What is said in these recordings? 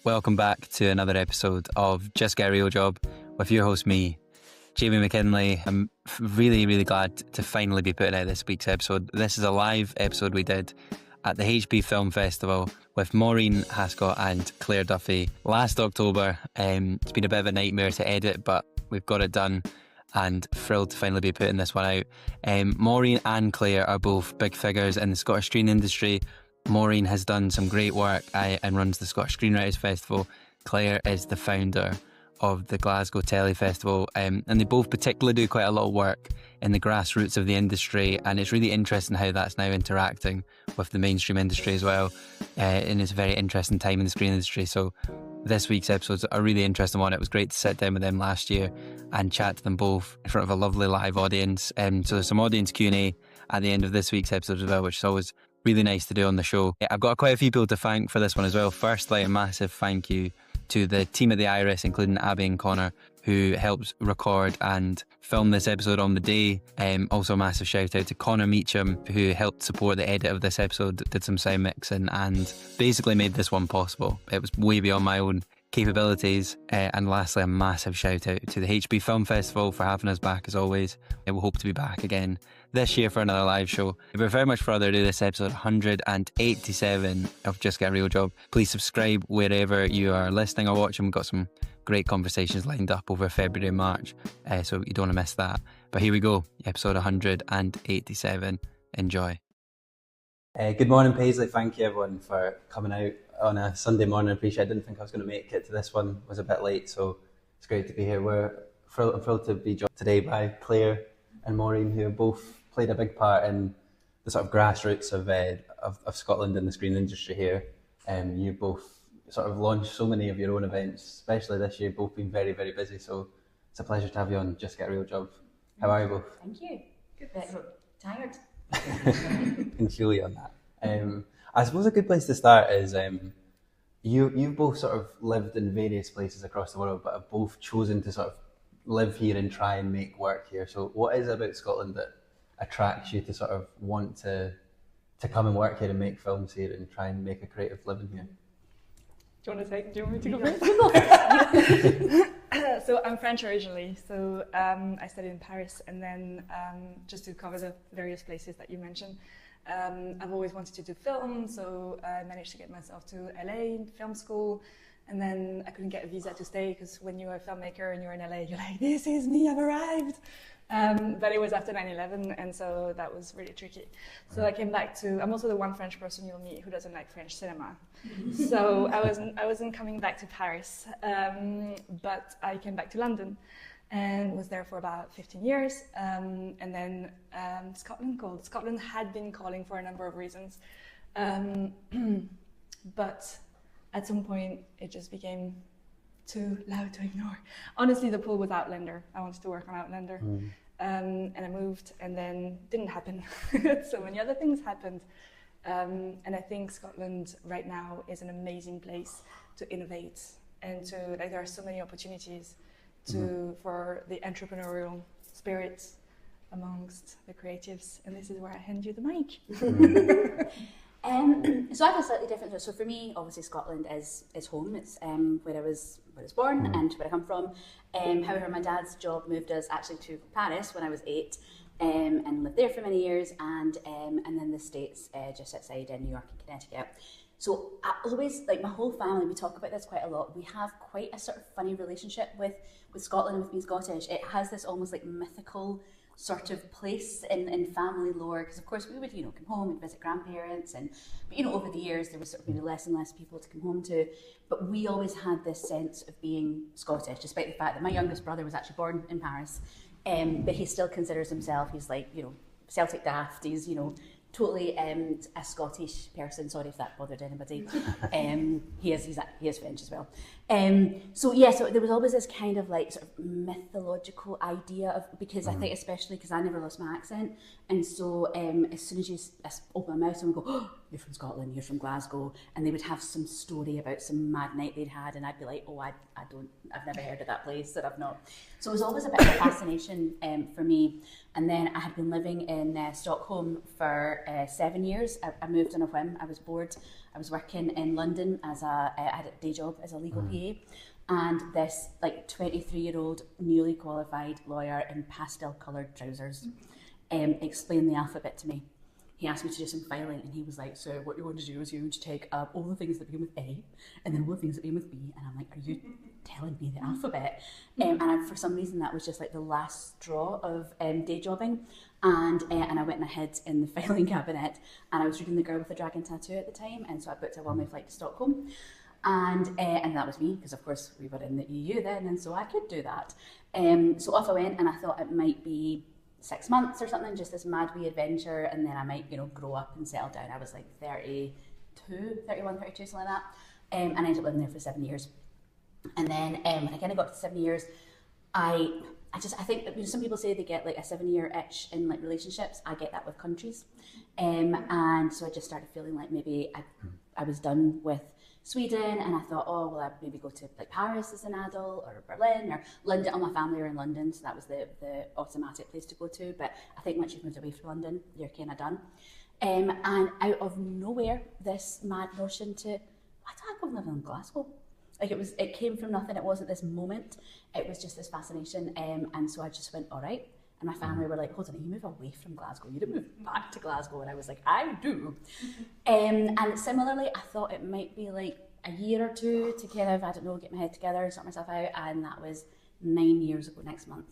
Welcome back to another episode of Just Get a Real Job with your host, me, Jamie McKinley. I'm really glad to finally be putting out this week's episode. This is a live episode we did at the HP Film Festival with Maureen Hascoet and Claire Duffy last October. It's been a bit of a nightmare to edit, but we've got it done and thrilled to finally be putting this one out. Maureen and Claire are both big figures in the Scottish screen industry. Maureen has done some great work and runs the Scottish Screenwriters Festival. Claire is the founder of the Glasgow Telly Festival, and they both particularly do quite a lot of work in the grassroots of the industry, and it's really interesting how that's now interacting with the mainstream industry as well, and it's a very interesting time in the screen industry. So this week's episode's a really interesting one. It was great to sit down with them last year and chat to them both in front of a lovely live audience. So there's some audience Q&A at the end of this week's episode as well, which is always really nice to do on the show. I've got quite a few people to thank for this one as well. Firstly, a massive thank you to the team at the Iris, including Abby and Connor, who helped record and film this episode on the day. Also a massive shout out to Connor Meacham, who helped support the edit of this episode, did some sound mixing and basically made this one possible. It was way beyond my own capabilities. And lastly, a massive shout out to the HP Film Festival for having us back as always. And we'll hope to be back again this year for another live show. Without much further ado, this episode 187 of Just Get a Real Job. Please subscribe wherever you are listening or watching. We've got some great conversations lined up over February and March, so you don't want to miss that. But here we go, episode 187. Enjoy. Good morning, Paisley. Thank you everyone for coming out on a Sunday morning. I appreciate it. I didn't think I was going to make it to this one. It was a bit late, so it's great to be here. I'm thrilled to be joined today by Claire and Maureen, who have both played a big part in the sort of grassroots of Scotland and the screen industry here. You both sort of launched so many of your own events, especially this year. Both been very busy, so it's a pleasure to have you on Just Get a Real Job. How are you both? Thank you. Good. Tired. Can feel you on that. I suppose a good place to start is you've both sort of lived in various places across the world, but have both chosen to sort of live here and try and make work here. So what is it about Scotland that attracts you to sort of want to come and work here and make films here and try and make a creative living here? Do you want me to go first? So I'm French originally, so I studied in Paris, and then just to cover the various places that you mentioned, I've always wanted to do film, so I managed to get myself to LA film school, and then I couldn't get a visa to stay because when you're a filmmaker and you're in LA, you're like, this is me, I've arrived. But it was after 9/11, and so that was really tricky. So I came back to, I'm also the one French person you'll meet who doesn't like French cinema. So I wasn't coming back to Paris, but I came back to London and was there for about 15 years. And then Scotland called. Scotland had been calling for a number of reasons. But at some point it just became too loud to ignore. Honestly, the pull was Outlander. I wanted to work on Outlander. And I moved, and then didn't happen. So many other things happened. And I think Scotland right now is an amazing place to innovate and to, like, there are so many opportunities for the entrepreneurial spirit amongst the creatives. And this is where I hand you the mic. So I have a slightly different. So for me, obviously Scotland is home. It's where I was born and where I come from. However, my dad's job moved us actually to Paris when I was 8, and lived there for many years, and then the States just outside in New York and Connecticut. So I always, like, my whole family, we talk about this quite a lot. We have quite a sort of funny relationship with Scotland and with being Scottish. It has this almost like mythical sort of place in family lore, because of course we would, come home and visit grandparents, but over the years there was sort of maybe less and less people to come home to, but we always had this sense of being Scottish, despite the fact that my youngest brother was actually born in Paris, but he still considers himself, he's like, Celtic daft, he's, totally a Scottish person. Sorry if that bothered anybody. He is French as well. So there was always this kind of like sort of mythological idea of, because I think especially because I never lost my accent, and so as soon as you open my mouth and go, oh, you're from Scotland, you're from Glasgow, and they would have some story about some mad night they'd had, and I'd be like, oh, I've never heard of that place, or I've not. So it was always a bit of a fascination for me. And then I had been living in Stockholm for 7 years. I moved on a whim. I was bored. I was working in London I had a day job as a legal PA. And this like 23-year-old newly qualified lawyer in pastel coloured trousers explained the alphabet to me. He asked me to do some filing, and he was like, so what you want to do is you want to take all the things that begin with A and then all the things that begin with B. And I'm like, are you telling me the alphabet? For some reason that was just like the last straw of day jobbing. And I went and I hid in the filing cabinet, and I was reading The Girl with the Dragon Tattoo at the time, and so I booked a one-way flight to Stockholm. And that was me, because of course we were in the EU then, and so I could do that. So off I went, and I thought it might be 6 months or something, just this mad wee adventure, and then I might, grow up and settle down. I was like 31, 32, something like that. And I ended up living there for 7 years. And then when I kind of got to 7 years, I think that some people say they get like a 7-year itch in like relationships. I get that with countries. And so I just started feeling like maybe I was done with Sweden, and I thought, oh, well, I'd maybe go to like Paris as an adult, or Berlin, or London. All my family are in London, so that was the automatic place to go to. But I think once you've moved away from London, you're kind of done. And out of nowhere, this mad notion to, why don't I go and live in Glasgow? Like it came from nothing. It wasn't this moment. It was just this fascination. And so I just went, all right. And my family were like, hold on, you move away from Glasgow. You didn't move back to Glasgow. And I was like, I do. And similarly, I thought it might be like a year or two to kind of, I don't know, get my head together and sort myself out. And that was 9 years ago next month.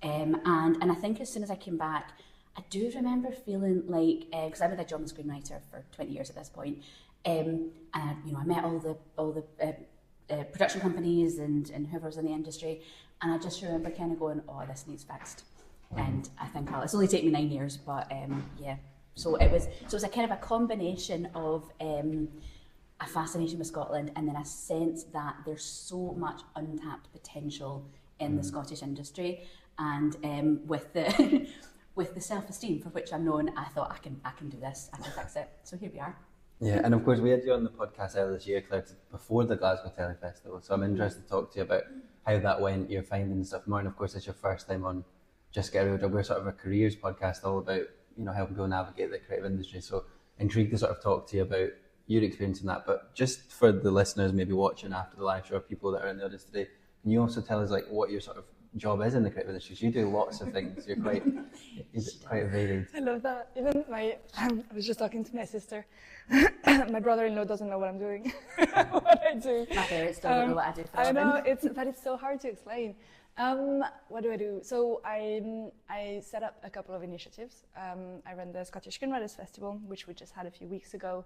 And I think as soon as I came back, I do remember feeling like, because I've been a job as screenwriter for 20 years at this point. And I met all the production companies and whoever's in the industry. And I just remember kind of going, oh, this needs fixed. And I think it's only taken me 9 years, but yeah. So it was a kind of a combination of a fascination with Scotland, and then a sense that there's so much untapped potential in the Scottish industry, and with the self-esteem for which I'm known, I thought I can do this, I can fix it. So here we are. Yeah, and of course we had you on the podcast earlier this year, Claire, before the Glasgow Telly Festival. So I'm interested to talk to you about how that went, your findings stuff. Maureen, of course, it's your first time on Just Get a Real Job. We're sort of a careers podcast all about, helping people navigate the creative industry. So intrigued to sort of talk to you about your experience in that. But just for the listeners maybe watching after the live show, people that are in the audience today, can you also tell us like what your sort of job is in the creative industry? You do lots of things. You're quite varied. I love that. Even I was just talking to my sister. My brother-in-law doesn't know what I'm doing, what I do. My parents don't know what I do for I know, but it's so hard to explain. What do I do? So I set up a couple of initiatives. I run the Scottish Screenwriters Festival, which we just had a few weeks ago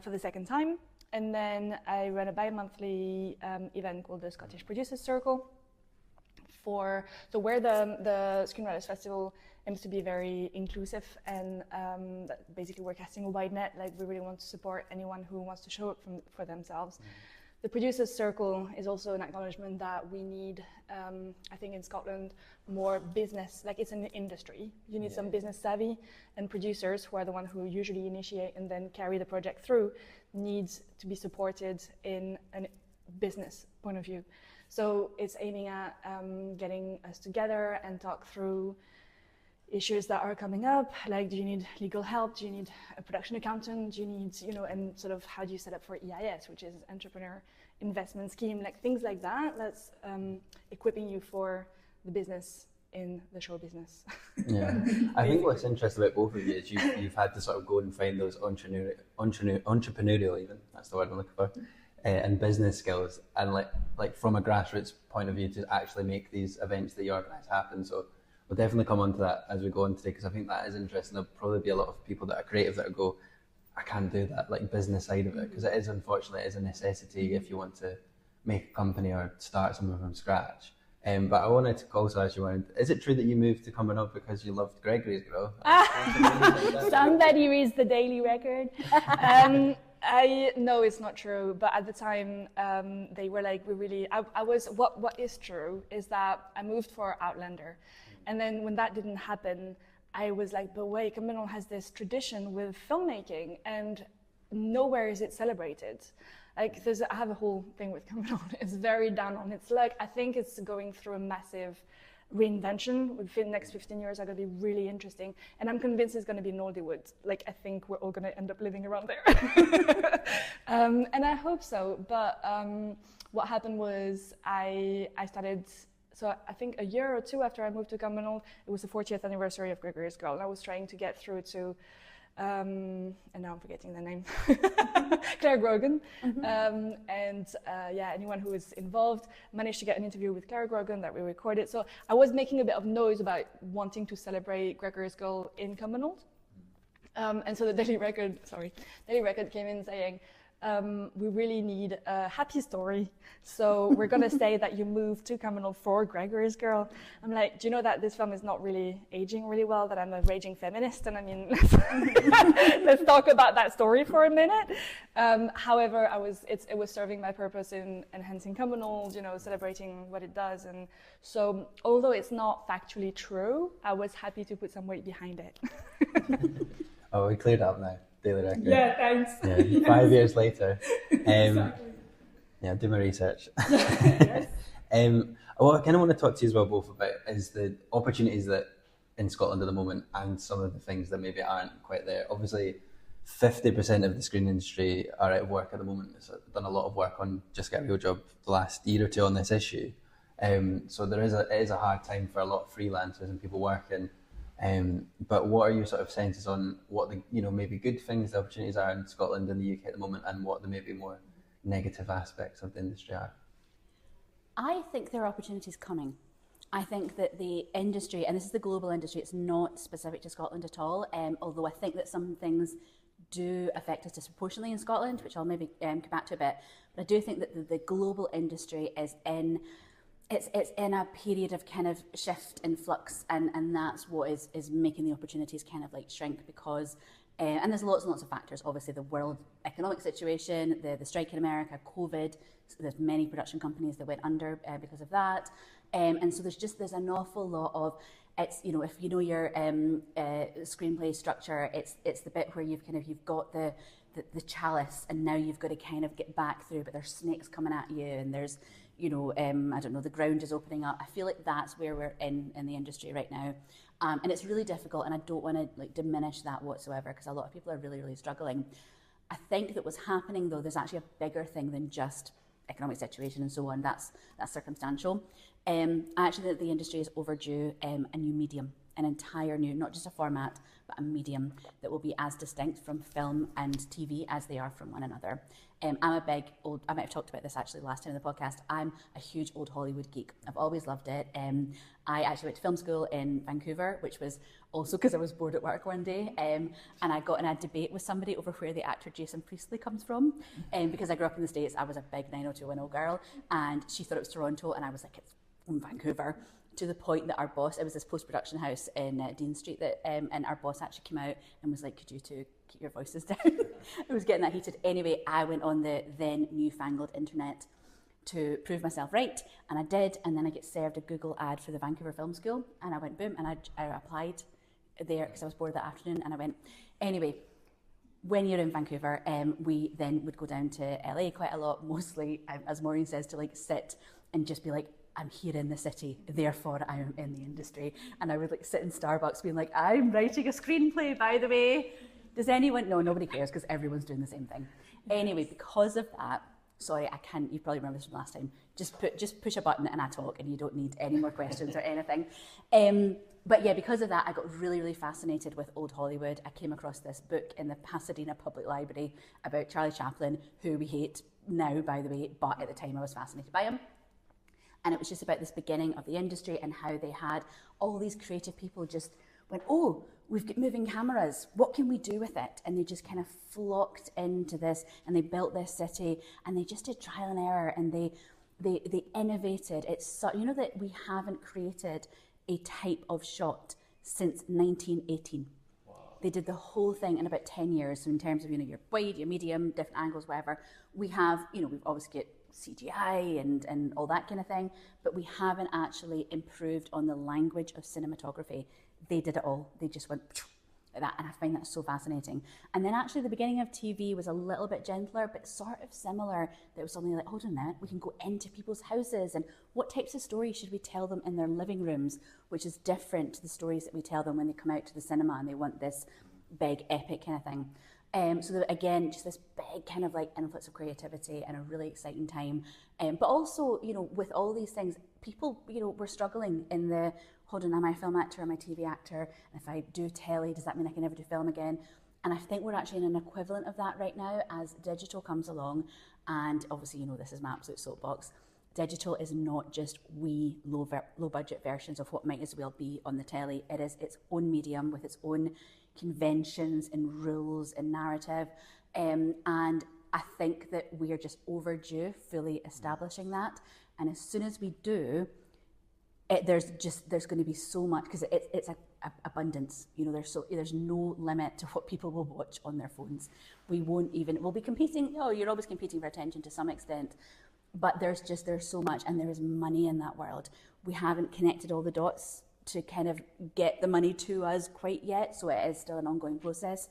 for the second time. And then I run a bi-monthly event called the Scottish Producers Circle. Where the Screenwriters Festival aims to be very inclusive, and basically we're casting a wide net. Like, we really want to support anyone who wants to show up for themselves. The Producers Circle is also an acknowledgement that we need, I think in Scotland, more business, like it's an industry. You need some business savvy, and producers, who are the ones who usually initiate and then carry the project through, needs to be supported in a business point of view. So it's aiming at getting us together and talk through issues that are coming up, like do you need legal help, do you need a production accountant, do you need, and sort of how do you set up for EIS, which is Entrepreneur Investment Scheme, like things like that. That's equipping you for the business in the show business. Yeah, I think what's interesting about both of you is you've had to sort of go and find those entrepreneurial, even, that's the word I'm looking for, and business skills, and like from a grassroots point of view to actually make these events that you organise happen. So we'll definitely come on to that as we go on today, because I think that is interesting. There'll probably be a lot of people that are creative that go, I can't do that, like business side of it, because it is, unfortunately, it is a necessity if you want to make a company or start something from scratch. But I wanted to also ask you, is it true that you moved to Cumbernauld because you loved Gregory's Girl? Somebody reads the Daily Record. No, it's not true. But at the time, they were like, what is true is that I moved for Outlander. And then when that didn't happen, I was like, but wait, Cumbernauld has this tradition with filmmaking, and nowhere is it celebrated. Like, I have a whole thing with Cumbernauld. It's very down on its luck. I think it's going through a massive reinvention. The next 15 years are going to be really interesting, and I'm convinced it's going to be Nollywood. Like, I think we're all going to end up living around there. And I hope so. But what happened was I started. So I think a year or two after I moved to Cumbernauld, it was the 40th anniversary of Gregory's Girl, and I was trying to get through to, and now I'm forgetting the name, Claire Grogan. Anyone who was involved managed to get an interview with Claire Grogan that we recorded. So I was making a bit of noise about wanting to celebrate Gregory's Girl in Cumbernauld. And so the Daily Record came in saying, we really need a happy story, so we're going to say that you moved to Cumbernauld for Gregory's Girl. I'm like, do you know that this film is not really aging really well, that I'm a raging feminist? And I mean, let's talk about that story for a minute. However, it was serving my purpose in enhancing Cumbernauld, celebrating what it does. And so, although it's not factually true, I was happy to put some weight behind it. Oh, we cleared up now. Daily Record. Yeah, thanks. Yeah, 5 years later. Exactly. Yeah, do my research. Yes. What I kind of want to talk to you as well both about is the opportunities that in Scotland at the moment and some of the things that maybe aren't quite there. Obviously, 50% of the screen industry are out of work at the moment. So I've done a lot of work on Just Get a Real Job the last year or two on this issue. So it is a hard time for a lot of freelancers and people working. But what are your sort of senses on what the maybe good things, the opportunities are in Scotland and the UK at the moment, and what the maybe more negative aspects of the industry are? I think there are opportunities coming. I think that the industry, and this is the global industry, it's not specific to Scotland at all, although I think that some things do affect us disproportionately in Scotland, which I'll maybe come back to a bit. But I do think that the global industry is in a period of kind of shift and flux, and that's what is making the opportunities kind of like shrink, because and there's lots and lots of factors. Obviously, the world economic situation, the strike in America, COVID. So there's many production companies that went under because of that, and so there's an awful lot of if you know your screenplay structure, it's the bit where you've got the chalice, and now you've got to kind of get back through, but there's snakes coming at you, and there's I don't know, the ground is opening up. I feel like that's where we're in the industry right now. And it's really difficult, and I don't want to diminish that whatsoever, because a lot of people are really, really struggling. I think that what's happening, though, there's actually a bigger thing than just economic situation and so on. That's circumstantial. I actually think that the industry is overdue a new medium, an entire new, not just a format, but a medium that will be as distinct from film and TV as they are from one another. I'm a big old, I might have talked about this actually last time in the podcast, I'm a huge old Hollywood geek. I've always loved it. I actually went to film school in Vancouver, which was also because I was bored at work one day, and I got in a debate with somebody over where the actor Jason Priestley comes from, because I grew up in the States. I was a big 90210 girl, and she thought it was Toronto, and I was like, it's from Vancouver. To the point that our boss, it was this post-production house in Dean Street, that and our boss actually came out and was like, could you two keep your voices down? It was getting that heated. Anyway, I went on the then newfangled internet to prove myself right, and I did, and then I get served a Google ad for the Vancouver Film School, and I went boom, and I applied there because I was bored that afternoon, and I went. Anyway, when you're in Vancouver, we then would go down to LA quite a lot, mostly, as Maureen says, to sit and just be like, I'm here in the city, therefore I am in the industry. And I would sit in Starbucks being like, I'm writing a screenplay, by the way. Does anyone? No, nobody cares, because everyone's doing the same thing. Anyway, because of that, sorry, I can't, you probably remember this from last time, just push a button and I talk, and you don't need any more questions or anything. But yeah, because of that, I got really, really fascinated with old Hollywood. I came across this book in the Pasadena Public Library about Charlie Chaplin, who we hate now, by the way, but at the time I was fascinated by him. And it was just about this beginning of the industry and how they had all these creative people just went, oh, we've got moving cameras, what can we do with it? And they just kind of flocked into this, and they built this city, and they just did trial and error, and they innovated. It's so, that we haven't created a type of shot since 1918. Wow. They did the whole thing in about 10 years. So in terms of, your wide, your medium, different angles, whatever, we have, we've obviously got CGI and all that kind of thing, but we haven't actually improved on the language of cinematography they did it all. They just went like that, and I find that so fascinating. And then actually the beginning of TV was a little bit gentler, but sort of similar. There was something like, hold on a minute, we can go into people's houses, and what types of stories should we tell them in their living rooms, which is different to the stories that we tell them when they come out to the cinema and they want this big epic kind of thing. So again, just this big kind of like influx of creativity and a really exciting time. But also, you know, with all these things, people, you know, were struggling in the, hold on, am I a film actor, am I a TV actor? And if I do telly, does that mean I can never do film again? And I think we're actually in an equivalent of that right now as digital comes along. And obviously, you know, this is my absolute soapbox. Digital is not just wee low budget versions of what might as well be on the telly. It is its own medium with its own conventions and rules and narrative. And I think that we are just overdue fully establishing that. And as soon as we do, there's going to be so much, because it's a abundance. You know, there's no limit to what people will watch on their phones. We'll be competing. Oh, you're always competing for attention to some extent, but there's so much, and there is money in that world. We haven't connected all the dots to kind of get the money to us quite yet, so it is still an ongoing process.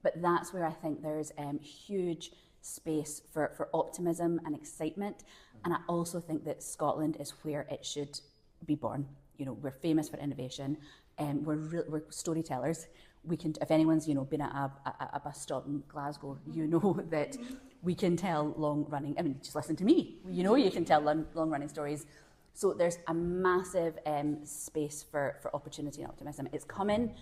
But that's where I think there's huge space for optimism and excitement. And I also think that Scotland is where it should be born. You know, we're famous for innovation, and we're storytellers. We can, if anyone's, you know, been at a bus stop in Glasgow, you know that we can tell long-running, I mean, just listen to me, you know, you can tell long-running stories. So there's a massive space for opportunity and optimism. It's coming.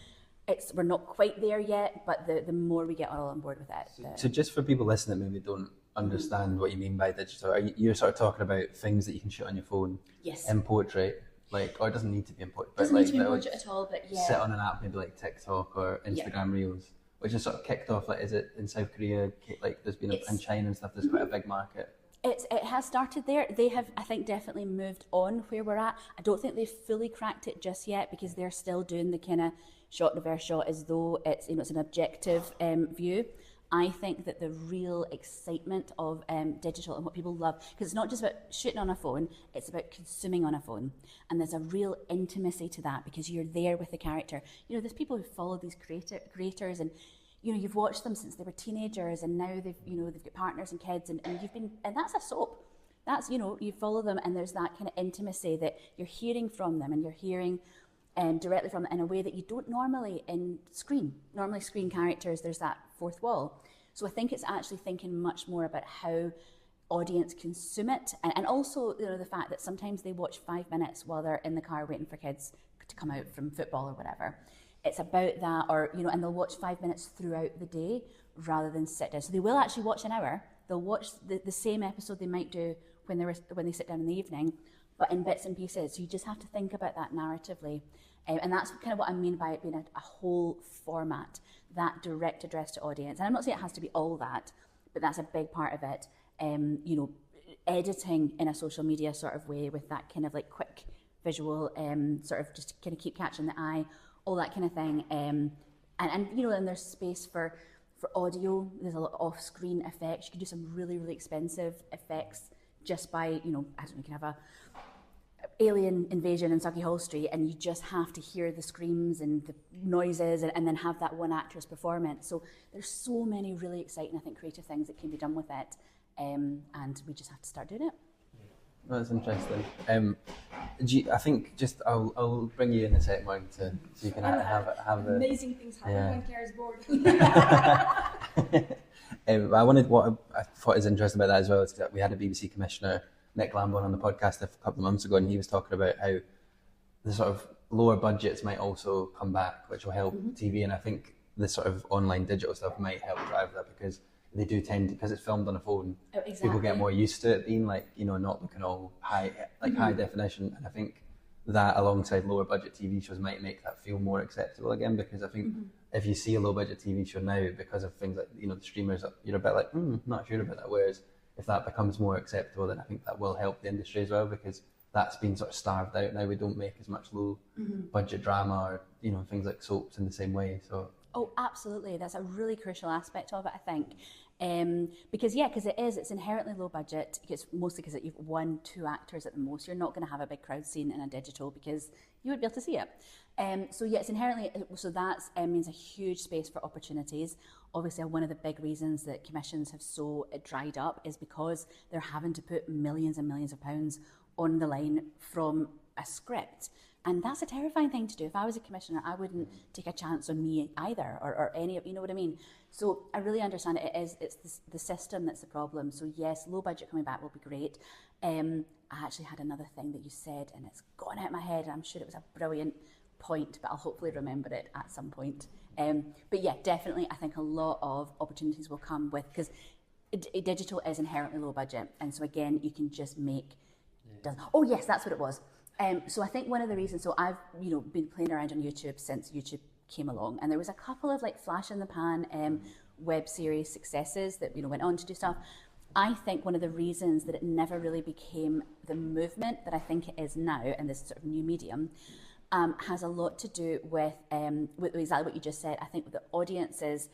We're not quite there yet, but the more we get all on board with it. So just for people listening that maybe don't understand what you mean by digital, you're sort of talking about things that you can shoot on your phone. Yes. In portrait, like, or it doesn't need to be in portrait. Doesn't but need like, to be in portrait at all, but yeah. Sit on an app, maybe like TikTok or Instagram Reels, which is sort of kicked off. Like, is it in South Korea? Like, there's been in China and stuff. There's quite a big market. It has started there. They have, I think, definitely moved on where we're at. I don't think they've fully cracked it just yet, because they're still doing the kind of shot reverse shot as though it's, you know, it's an objective view. I think that the real excitement of digital and what people love, because it's not just about shooting on a phone, it's about consuming on a phone. And there's a real intimacy to that, because you're there with the character. You know, there's people who follow these creators, and you know, you've watched them since they were teenagers, and now they've got partners and kids, and that's a soap. That's, you know, you follow them, and there's that kind of intimacy that you're hearing from them, and you're hearing directly from them in a way that you don't normally in screen. Normally screen characters, there's that fourth wall. So I think it's actually thinking much more about how audience consume it, and also, you know, the fact that sometimes they watch 5 minutes while they're in the car waiting for kids to come out from football or whatever. It's about that, or, you know, and they'll watch 5 minutes throughout the day rather than sit down. So they will actually watch an hour. They'll watch the same episode they might do when they sit down in the evening, but in bits and pieces. So you just have to think about that narratively. And that's kind of what I mean by it being a whole format, that direct address to audience. And I'm not saying it has to be all that, but that's a big part of it. You know, editing in a social media sort of way with that kind of like quick visual, sort of just kind of keep catching the eye, all that kind of thing. And you know, and there's space for audio. There's a lot of off-screen effects. You can do some really, really expensive effects just by, you know, I don't know, you can have a alien invasion in Sucky Hall Street, and you just have to hear the screams and the noises, and then have that one actor's performance. So there's so many really exciting, I think, creative things that can be done with it, and we just have to start doing it. That's interesting. I think just I'll bring you in a second, Maureen, so you can have amazing things happen when Claire's bored. What I thought is interesting about that as well is that we had a BBC commissioner, Nick Lambon, on the podcast a couple of months ago, and he was talking about how the sort of lower budgets might also come back, which will help TV. And I think the sort of online digital stuff might help drive that, because they do tend to, because it's filmed on a phone, people get more used to it being like, you know, not looking all high definition. And I think that alongside lower budget TV shows might make that feel more acceptable again, because I think if you see a low budget TV show now, because of things like, you know, the streamers, you're a bit like, not sure about that. Whereas if that becomes more acceptable, then I think that will help the industry as well, because that's been sort of starved out now. We don't make as much low budget drama or, you know, things like soaps in the same way. So Oh, absolutely. That's a really crucial aspect of it, I think. Because it's inherently low budget. It's mostly because you've 1-2 actors at the most. You're not going to have a big crowd scene in a digital because you wouldn't be able to see it. It's inherently, so that means a huge space for opportunities. Obviously, one of the big reasons that commissions have so dried up is because they're having to put millions and millions of pounds on the line from a script. And that's a terrifying thing to do. If I was a commissioner, I wouldn't take a chance on me either, or any of, you know what I mean? So I really understand it's the system that's the problem. So yes, low budget coming back will be great. I actually had another thing that you said, and it's gone out of my head, and I'm sure it was a brilliant point, but I'll hopefully remember it at some point. But yeah, definitely, I think a lot of opportunities will come with, because digital is inherently low budget. And so again, you can just make, oh yes, that's what it was. So I think one of the reasons, so I've been playing around on YouTube since YouTube came along, and there was a couple of like flash in the pan web series successes that went on to do stuff. I think one of the reasons that it never really became the movement that I think it is now in this sort of new medium has a lot to do with exactly what you just said. I think the audiences,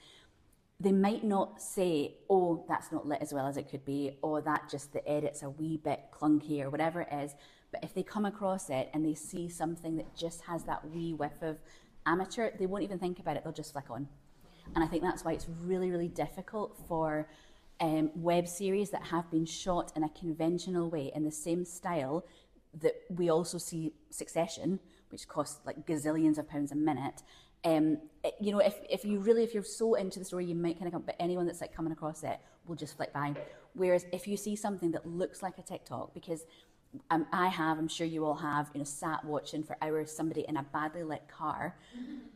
they might not say, oh, that's not lit as well as it could be, or that just the edit's a wee bit clunky or whatever it is. But if they come across it and they see something that just has that wee whiff of amateur, they won't even think about it, they'll just flick on. And I think that's why it's really, really difficult for web series that have been shot in a conventional way in the same style that we also see Succession, which costs like gazillions of pounds a minute. If you're so into the story, you might kind of come, but anyone that's like coming across it will just flick by. Whereas if you see something that looks like a TikTok, because I'm sure you all have, sat watching for hours somebody in a badly lit car,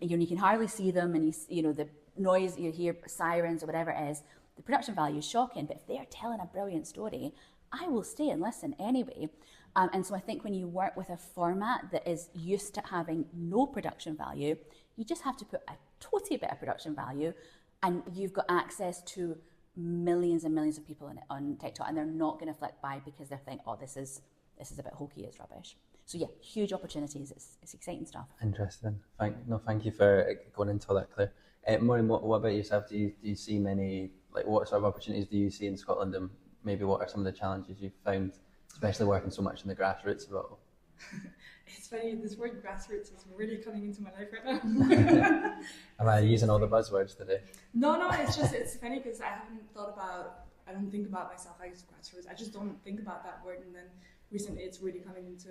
and you can hardly see them, and the noise, you hear sirens or whatever it is. The production value is shocking, but if they are telling a brilliant story, I will stay and listen anyway. And so I think when you work with a format that is used to having no production value, you just have to put a totally bit of production value, and you've got access to millions and millions of people on TikTok, and they're not going to flick by because they think, oh, this is a bit hokey, it's rubbish. So yeah, huge opportunities. It's exciting stuff. Interesting. Thank you for going into all that, Claire. Maureen, what about yourself? Do you see many, what sort of opportunities do you see in Scotland, and maybe what are some of the challenges you've found, especially working so much in the grassroots of it all? It's funny, this word grassroots is really coming into my life right now. Am I using all the buzzwords today? No, it's funny because I don't think about myself as grassroots. I just don't think about that word, and then recently it's really coming into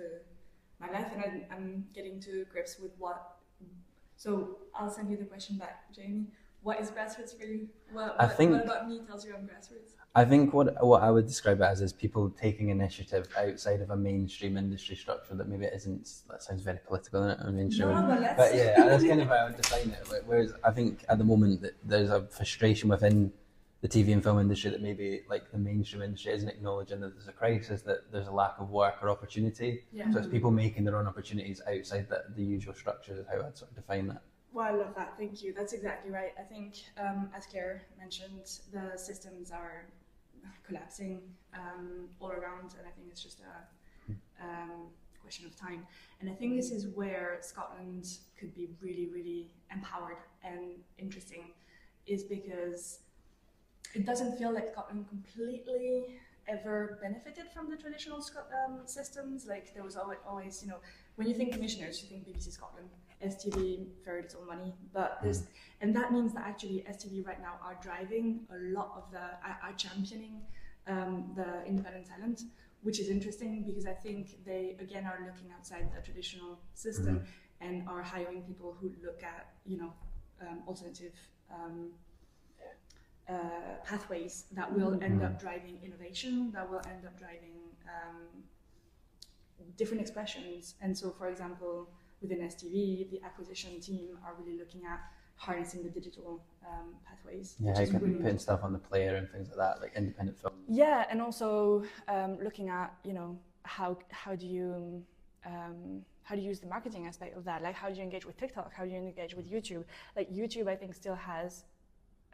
my life, and I'm getting to grips with what. So I'll send you the question back, Jamie. What is grassroots for you? What about me tells you I'm grassroots? I think what I would describe it as is people taking initiative outside of a mainstream industry structure that maybe it isn't. That sounds very political, isn't it? I mean, sure. But yeah, that's kind of how I would define it. Whereas I think at the moment that there's a frustration within the TV and film industry that maybe like the mainstream industry isn't acknowledging that there's a crisis, that there's a lack of work or opportunity. Yeah. So it's people making their own opportunities outside the usual structures is how I'd sort of define that. Well, I love that. Thank you. That's exactly right. I think, as Claire mentioned, the systems are collapsing all around, and I think it's just a question of time. And I think this is where Scotland could be really, really empowered and interesting, is because it doesn't feel like Scotland completely ever benefited from the traditional systems. Like there was always, when you think commissioners, you think BBC Scotland. STV very little money, but and that means that actually STV right now are driving a lot of are championing the independent talent, which is interesting because I think they again are looking outside the traditional system and are hiring people who look at alternative pathways that will end up driving innovation, that will end up driving different expressions. And so, for example, within STV, the acquisition team are really looking at harnessing the digital pathways. Yeah, how you can really putting stuff on the player and things like that, like independent films. Yeah, and also looking at how do you use the marketing aspect of that? Like how do you engage with TikTok? How do you engage with YouTube? Like YouTube, I think still has.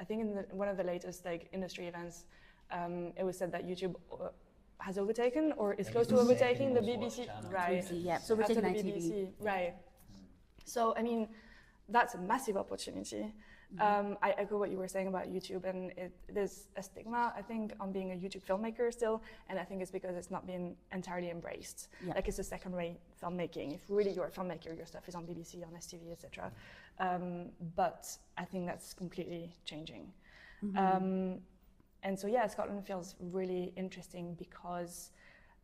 I think in one of the latest industry events, it was said that YouTube has overtaken or is close to overtaking the BBC. Right. Yeah. So overtaking the BBC. Right. So I mean, that's a massive opportunity. I echo what you were saying about YouTube, and there's a stigma, I think, on being a YouTube filmmaker still, and I think it's because it's not been entirely embraced. Yeah. Like, it's a second-rate filmmaking. If really you're a filmmaker, your stuff is on BBC, on STV, etc. But I think that's completely changing. And so, yeah, Scotland feels really interesting because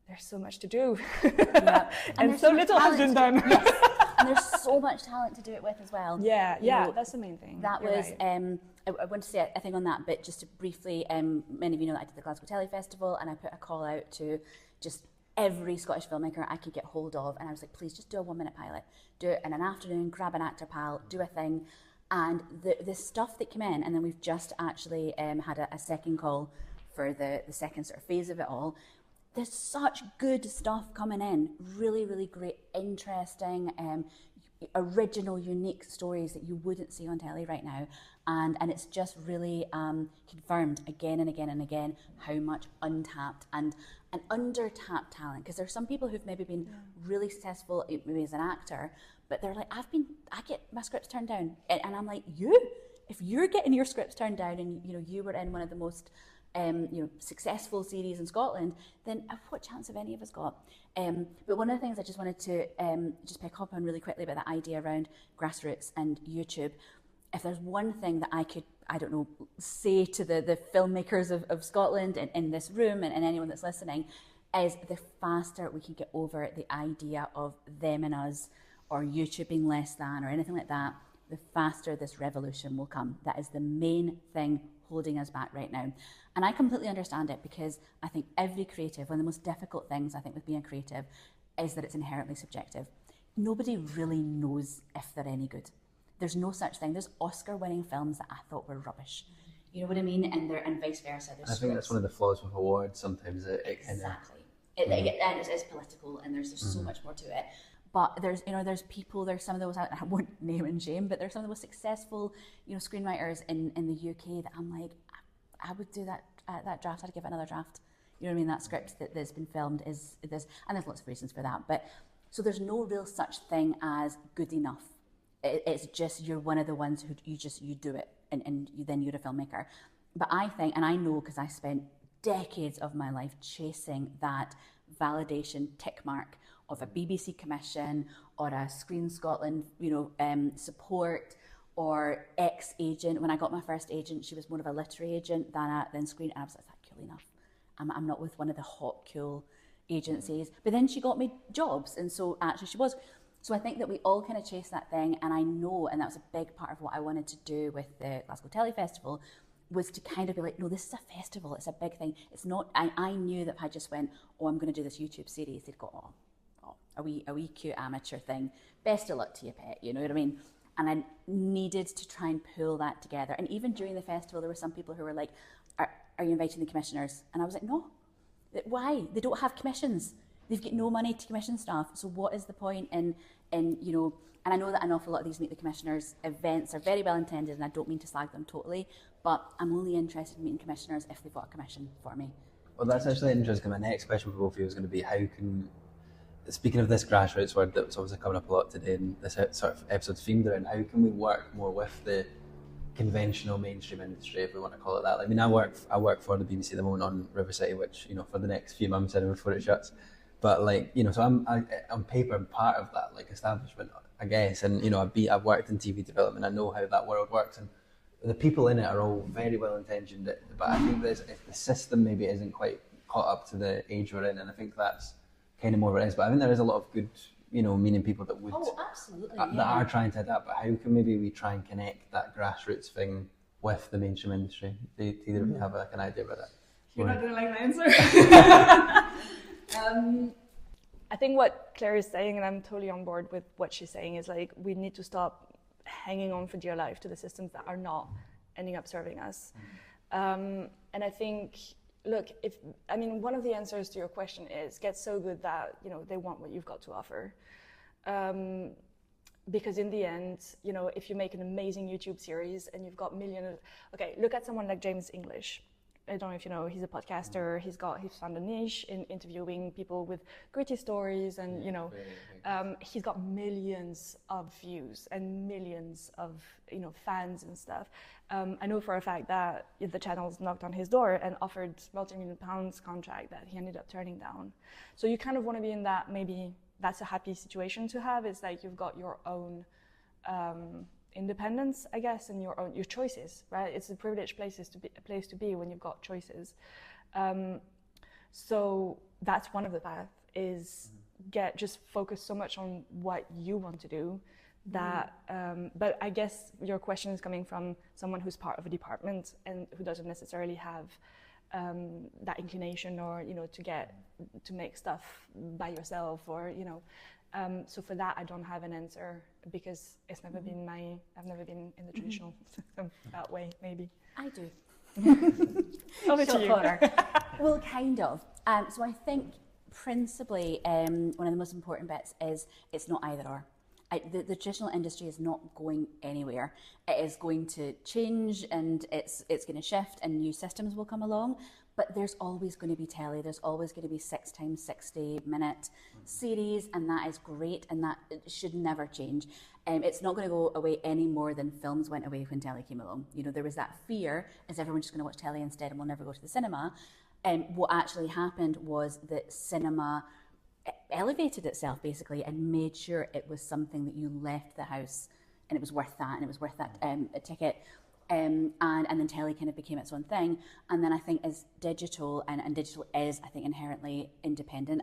there's so much to do. Yeah. And so little has been done. Yes. And there's so much talent to do it with as well. Yeah, You know, that's the main thing. That You're was, right. I want to say a thing on that, but just to briefly, many of you know that I did the Glasgow Telly Festival, and I put a call out to just every Scottish filmmaker I could get hold of, and I was like, please just do a 1-minute pilot. Do it in an afternoon, grab an actor pal, do a thing. And the stuff that came in, and then we've just actually had a second call for the second sort of phase of it all. There's such good stuff coming in, really, really great, interesting, original, unique stories that you wouldn't see on telly right now. And it's just really confirmed again and again and again how much untapped and under-tapped talent. Because there's some people who've maybe been really successful, maybe as an actor, but they're like, I get my scripts turned down. And I'm like, if you're getting your scripts turned down and you were in one of the most successful series in Scotland, then what chance have any of us got? But one of the things I just wanted to just pick up on really quickly about that idea around Grassroots and YouTube, if there's one thing that I could, say to the filmmakers of Scotland in this room and anyone that's listening, is the faster we can get over the idea of them and us, or YouTube being less than, or anything like that, the faster this revolution will come. That is the main thing holding us back right now. And I completely understand it, because I think every creative, one of the most difficult things I think with being a creative is that it's inherently subjective. Nobody really knows if they're any good. There's no such thing. There's Oscar-winning films that I thought were rubbish. You know what I mean? And vice versa. I think that's one of the flaws with awards sometimes. Exactly. And it is political, and there's so much more to it. But there's some of those, I won't name and shame, but there's some of the most successful, screenwriters in the UK that I'm like, I would do that draft, I'd give it another draft. You know what I mean? That script that's been filmed is this, and there's lots of reasons for that. But so there's no real such thing as good enough. It's just you're one of the ones who you do it, and then you're a filmmaker. But I think, and I know because I spent decades of my life chasing that validation tick mark of a BBC commission or a Screen Scotland, support, or ex-agent. When I got my first agent, she was more of a literary agent than Screen, and I was like, that's cool enough. I'm not with one of the hot, cool agencies. But then she got me jobs, and so actually she was. So I think that we all kind of chase that thing, and I know, and that was a big part of what I wanted to do with the Glasgow Telly Festival, was to kind of be like, no, this is a festival, it's a big thing. It's not, I knew that if I just went, I'm going to do this YouTube series, they'd go, a wee cute amateur thing. Best of luck to you, pet, you know what I mean? And I needed to try and pull that together. And even during the festival, there were some people who were like, are you inviting the commissioners? And I was like, no. Why? They don't have commissions. They've got no money to commission stuff. So what is the point in and I know that an awful lot of these Meet the Commissioners events are very well intended, and I don't mean to slag them totally, but I'm only interested in meeting commissioners if they've got a commission for me. Well, that's actually interesting. My next question for both of you is going to be, how can, speaking of this grassroots word that's obviously coming up a lot today, and this sort of episode's themed around, how can we work more with the conventional mainstream industry, if we want to call it that? I mean, I work for the BBC at the moment on River City, which, for the next few months anyway before it shuts. But so I'm on paper part of that establishment, I guess. And I've worked in TV development. I know how that world works, and the people in it are all very well intentioned. But I think if the system maybe isn't quite caught up to the age we're in, and I think that's kind of more what it is. But I think there is a lot of good, meaning people that would absolutely that are trying to adapt. But how can maybe we try and connect that grassroots thing with the mainstream industry? Do either of you have an idea about that? You're not going to like my answer. I think what Claire is saying, and I'm totally on board with what she's saying, is we need to stop hanging on for dear life to the systems that are not ending up serving us. And I think, one of the answers to your question is get so good that they want what you've got to offer. Because in the end, if you make an amazing YouTube series and you've got look at someone like James English. I don't know if you know, he's a podcaster. He's found a niche in interviewing people with gritty stories, and he's got millions of views and millions of fans and stuff. I know for a fact that the channels knocked on his door and offered multi-million pounds contract that he ended up turning down. So you kind of want to be in that, maybe that's a happy situation to have. It's like you've got your own independence, I guess, and your choices, right? It's a privileged place to be when you've got choices. So that's one of the paths, is just focus so much on what you want to do that. But I guess your question is coming from someone who's part of a department and who doesn't necessarily have that inclination, or to make stuff by yourself, or so for that I don't have an answer, because it's never been I've never been in the traditional system that way. Maybe I do. Over to you. Well, kind of. So I think principally one of the most important bits is it's not either or. The traditional industry is not going anywhere. It is going to change, and it's going to shift, and new systems will come along. But there's always going to be telly. There's always going to be 6 times 60-minute series, and that is great, and that should never change. It's not going to go away any more than films went away when telly came along. There was that fear: is everyone just going to watch telly instead, and we'll never go to the cinema? What actually happened was that cinema elevated itself basically and made sure it was something that you left the house and it was worth that, and it was worth that a ticket. And then telly kind of became its own thing. And then I think as digital, and digital is, I think, inherently independent.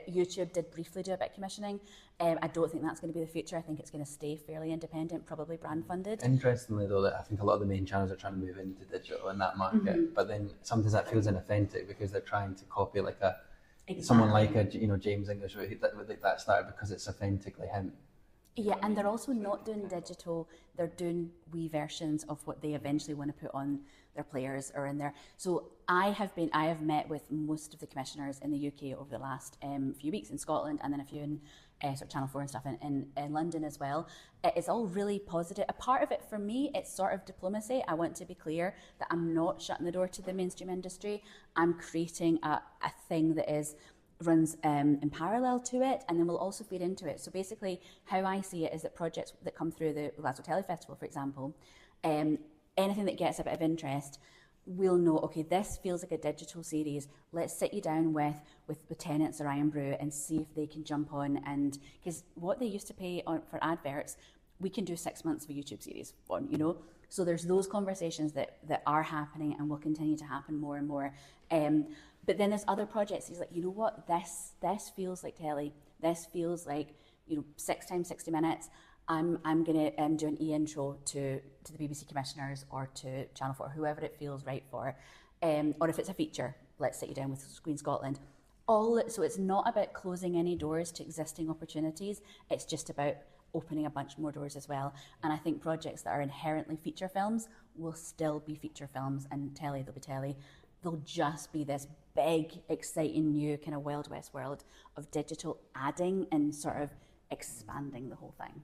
YouTube did briefly do a bit of commissioning. I don't think that's going to be the future. I think it's going to stay fairly independent, probably brand funded. Interestingly though, that I think a lot of the main channels are trying to move into digital in that market, but then sometimes that feels inauthentic because they're trying to copy someone like James English, that started because it's authentically him. Yeah, and they're also not doing digital, they're doing wee versions of what they eventually want to put on their players or in there. So I have met with most of the commissioners in the UK over the last few weeks, in Scotland, and then a few in sort of Channel 4 and stuff in London as well. It's all really positive. A part of it for me, it's sort of diplomacy. I want to be clear that I'm not shutting the door to the mainstream industry. I'm creating a thing that runs in parallel to it, and then we'll also feed into it. So basically how I see it is that projects that come through the Glasgow Telly Festival, for example, anything that gets a bit of interest, we'll know, okay, this feels like a digital series. Let's sit you down with Tennant's or Iron Brew and see if they can jump on, and because what they used to pay for adverts, we can do 6 months of a YouTube series on, So there's those conversations that are happening and will continue to happen more and more. But then there's other projects. He's like, you know what? This feels like telly. This feels like 6 times 60 minutes. I'm gonna do an e-intro to the BBC commissioners or to Channel 4, whoever it feels right for. Or if it's a feature, let's sit you down with Screen Scotland. So it's not about closing any doors to existing opportunities. It's just about opening a bunch more doors as well. And I think projects that are inherently feature films will still be feature films, and telly, they'll be telly. They'll just be this big, exciting new kind of Wild West world of digital adding and sort of expanding the whole thing.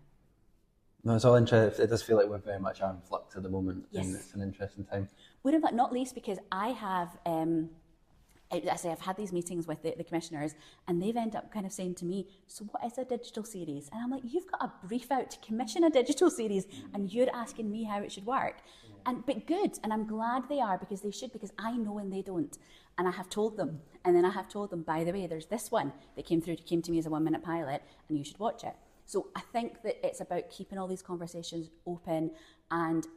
No, it's all interesting. It does feel like we're very much in flux at the moment, yes. And it's an interesting time. We're in fact, not least because I have, I've had these meetings with the commissioners, and they've ended up kind of saying to me, so what is a digital series? And I'm like, you've got a brief out to commission a digital series, and you're asking me how it should work. But good, and I'm glad they are, because they should, because I know when they don't. And I have told them, and then I have told them, by the way, there's this one that came to me as a 1-minute pilot, and you should watch it. So I think that it's about keeping all these conversations open and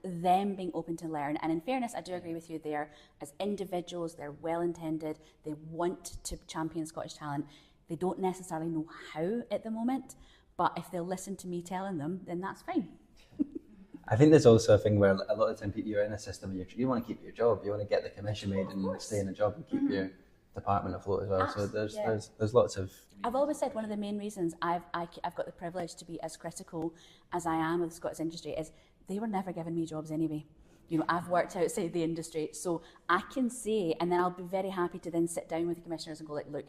them being open to learn. And in fairness, I do agree with you there. As individuals, they're well-intended. They want to champion Scottish talent. They don't necessarily know how at the moment, but if they'll listen to me telling them, then that's fine. I think there's also a thing where a lot of the time you're in a system and you want to keep your job. You want to get the commission made and stay in a job and keep your department afloat as well. Absolutely. So there's lots of... I've always said one of the main reasons I've got the privilege to be as critical as I am of the Scottish industry is they were never giving me jobs anyway. I've worked outside the industry, so I can say, and then I'll be very happy to then sit down with the commissioners and go like, look,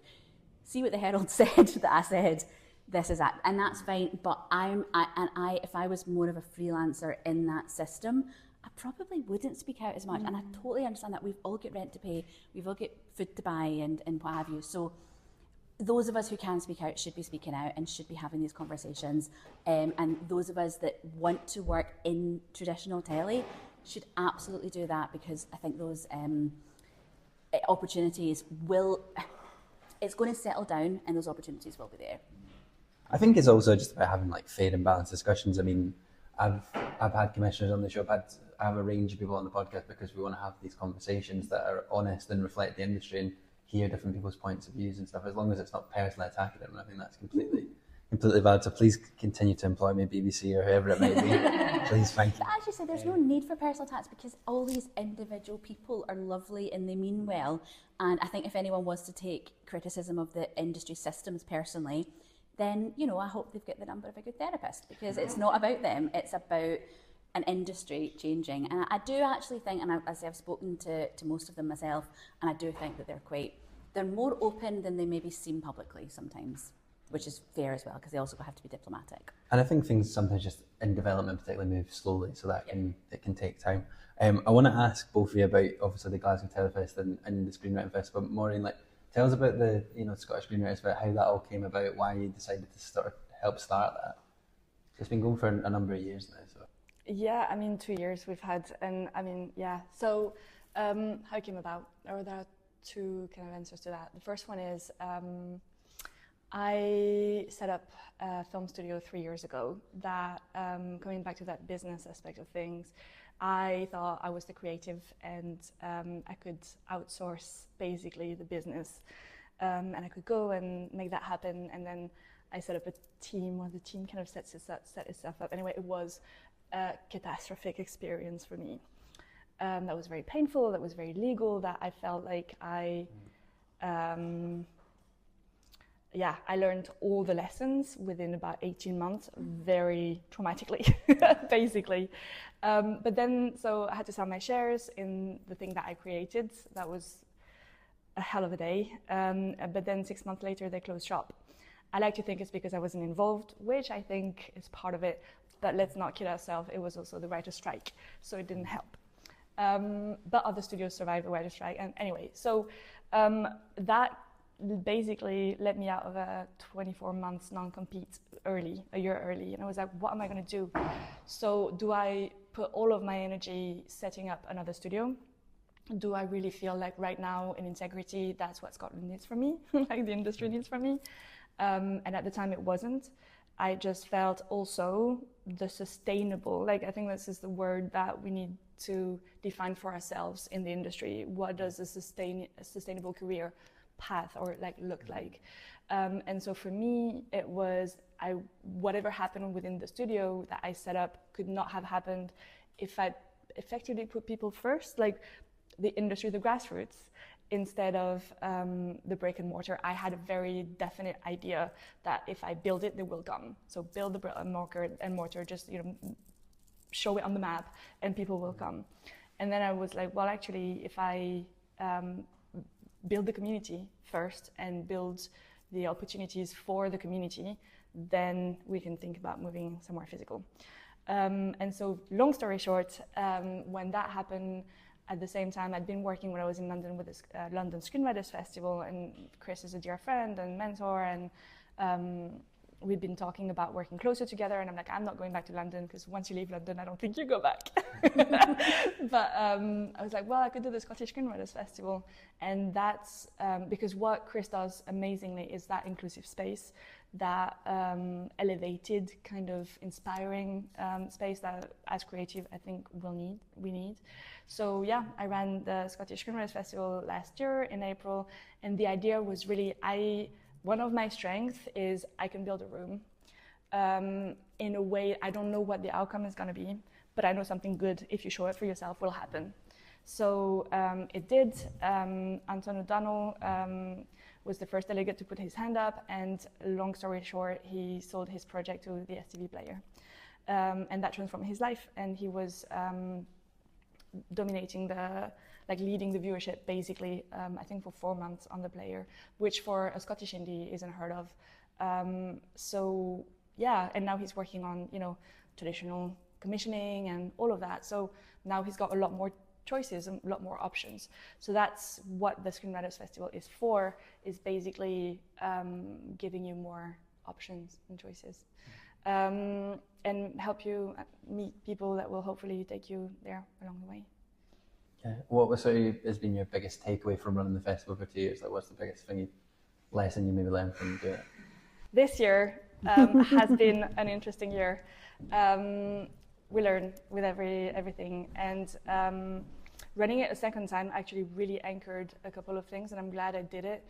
see what the Herald said that I said, this is and that's fine. But if I was more of a freelancer in that system, I probably wouldn't speak out as much. And I totally understand that we've all got rent to pay, we've all got food to buy and what have you. So those of us who can speak out should be speaking out and should be having these conversations. And those of us that want to work in traditional telly should absolutely do that, because I think those opportunities it's going to settle down and those opportunities will be there. I think it's also just about having like fair and balanced discussions. I mean, I've had commissioners on the show. I have a range of people on the podcast because we want to have these conversations that are honest and reflect the industry and hear different people's points of views and stuff, as long as it's not personally attacking them. And I think that's completely valid. So please continue to employ me, BBC or whoever it might be. Please, thank you. But as you say, there's no need for personal attacks, because all these individual people are lovely and they mean well. And I think if anyone was to take criticism of the industry systems personally, then, you know, I hope they've got the number of a good therapist, because it's not about them, it's about an industry changing. And I do actually think, and as I've spoken to most of them myself, and I do think that they're more open than they maybe seem publicly sometimes, which is fair as well, because they also have to be diplomatic. And I think things sometimes just in development particularly move slowly, so that it can take time. I want to ask both of you about obviously the Glasgow Telefest and the Screenwriting Festival. Maureen, tell us about the Scottish Screenwriters, about how that all came about, why you decided to help start that. It's been going for a number of years now. So. Yeah, I mean, 2 years we've had, and I mean, yeah. So how it came about, or there are two kind of answers to that. The first one is I set up a film studio 3 years ago that, coming back to that business aspect of things, I thought I was the creative and I could outsource basically the business, and I could go and make that happen. And then I set up a team, or the team kind of set itself up. Anyway, it was a catastrophic experience for me. That was very painful, that was very legal, that I felt like I learned all the lessons within about 18 months, very traumatically, basically. But then, so I had to sell my shares in the thing that I created. That was a hell of a day. But then 6 months later, they closed shop. I like to think it's because I wasn't involved, which I think is part of it. But let's not kid ourselves, it was also the writer's strike, so it didn't help. But other studios survived the writer's strike. And anyway, so that basically let me out of a 24 months non-compete a year early. And I was like, what am I going to do? So do I put all of my energy setting up another studio? Do I really feel like right now in integrity, that's what Scotland needs from me, like the industry needs from me? And at the time it wasn't. I just felt also the sustainable, I think this is the word that we need to define for ourselves in the industry. What does a sustainable career path or look like? And so for me, it was whatever happened within the studio that I set up could not have happened if I effectively put people first, like the industry, the grassroots, instead of the brick and mortar. I had a very definite idea that if I build it, they will come. So build the brick and mortar, just show it on the map, and people will come. And then I was like, well, actually, if I build the community first and build the opportunities for the community, then we can think about moving somewhere physical. And so, long story short, when that happened, at the same time, I'd been working when I was in London with the London Screenwriters Festival, and Chris is a dear friend and mentor, and we'd been talking about working closer together, and I'm like, I'm not going back to London, because once you leave London, I don't think you go back. But I was like, well, I could do the Scottish Screenwriters Festival, and that's because what Chris does amazingly is that inclusive space, that elevated, kind of inspiring space that as creative, I think we need. So yeah, I ran the Scottish Screenwriters Festival last year in April, and the idea was really, one of my strengths is I can build a room in a way. I don't know what the outcome is going to be, but I know something good, if you show it for yourself, will happen. So it did. Anton O'Donnell was the first delegate to put his hand up, and long story short, he sold his project to the STV player. And that transformed his life, and he was dominating leading the viewership basically, I think for 4 months on the player, which for a Scottish indie is unheard of. So yeah, and now he's working on, traditional commissioning and all of that. So now he's got a lot more choices and a lot more options. So that's what the Screenwriters Festival is for, is basically giving you more options and choices. And help you meet people that will hopefully take you there along the way. Yeah. What was has been your biggest takeaway from running the festival for 2 years? Like, what's the biggest lesson you maybe learned from doing it? This year has been an interesting year. We learn with everything, and running it a second time actually really anchored a couple of things, and I'm glad I did it.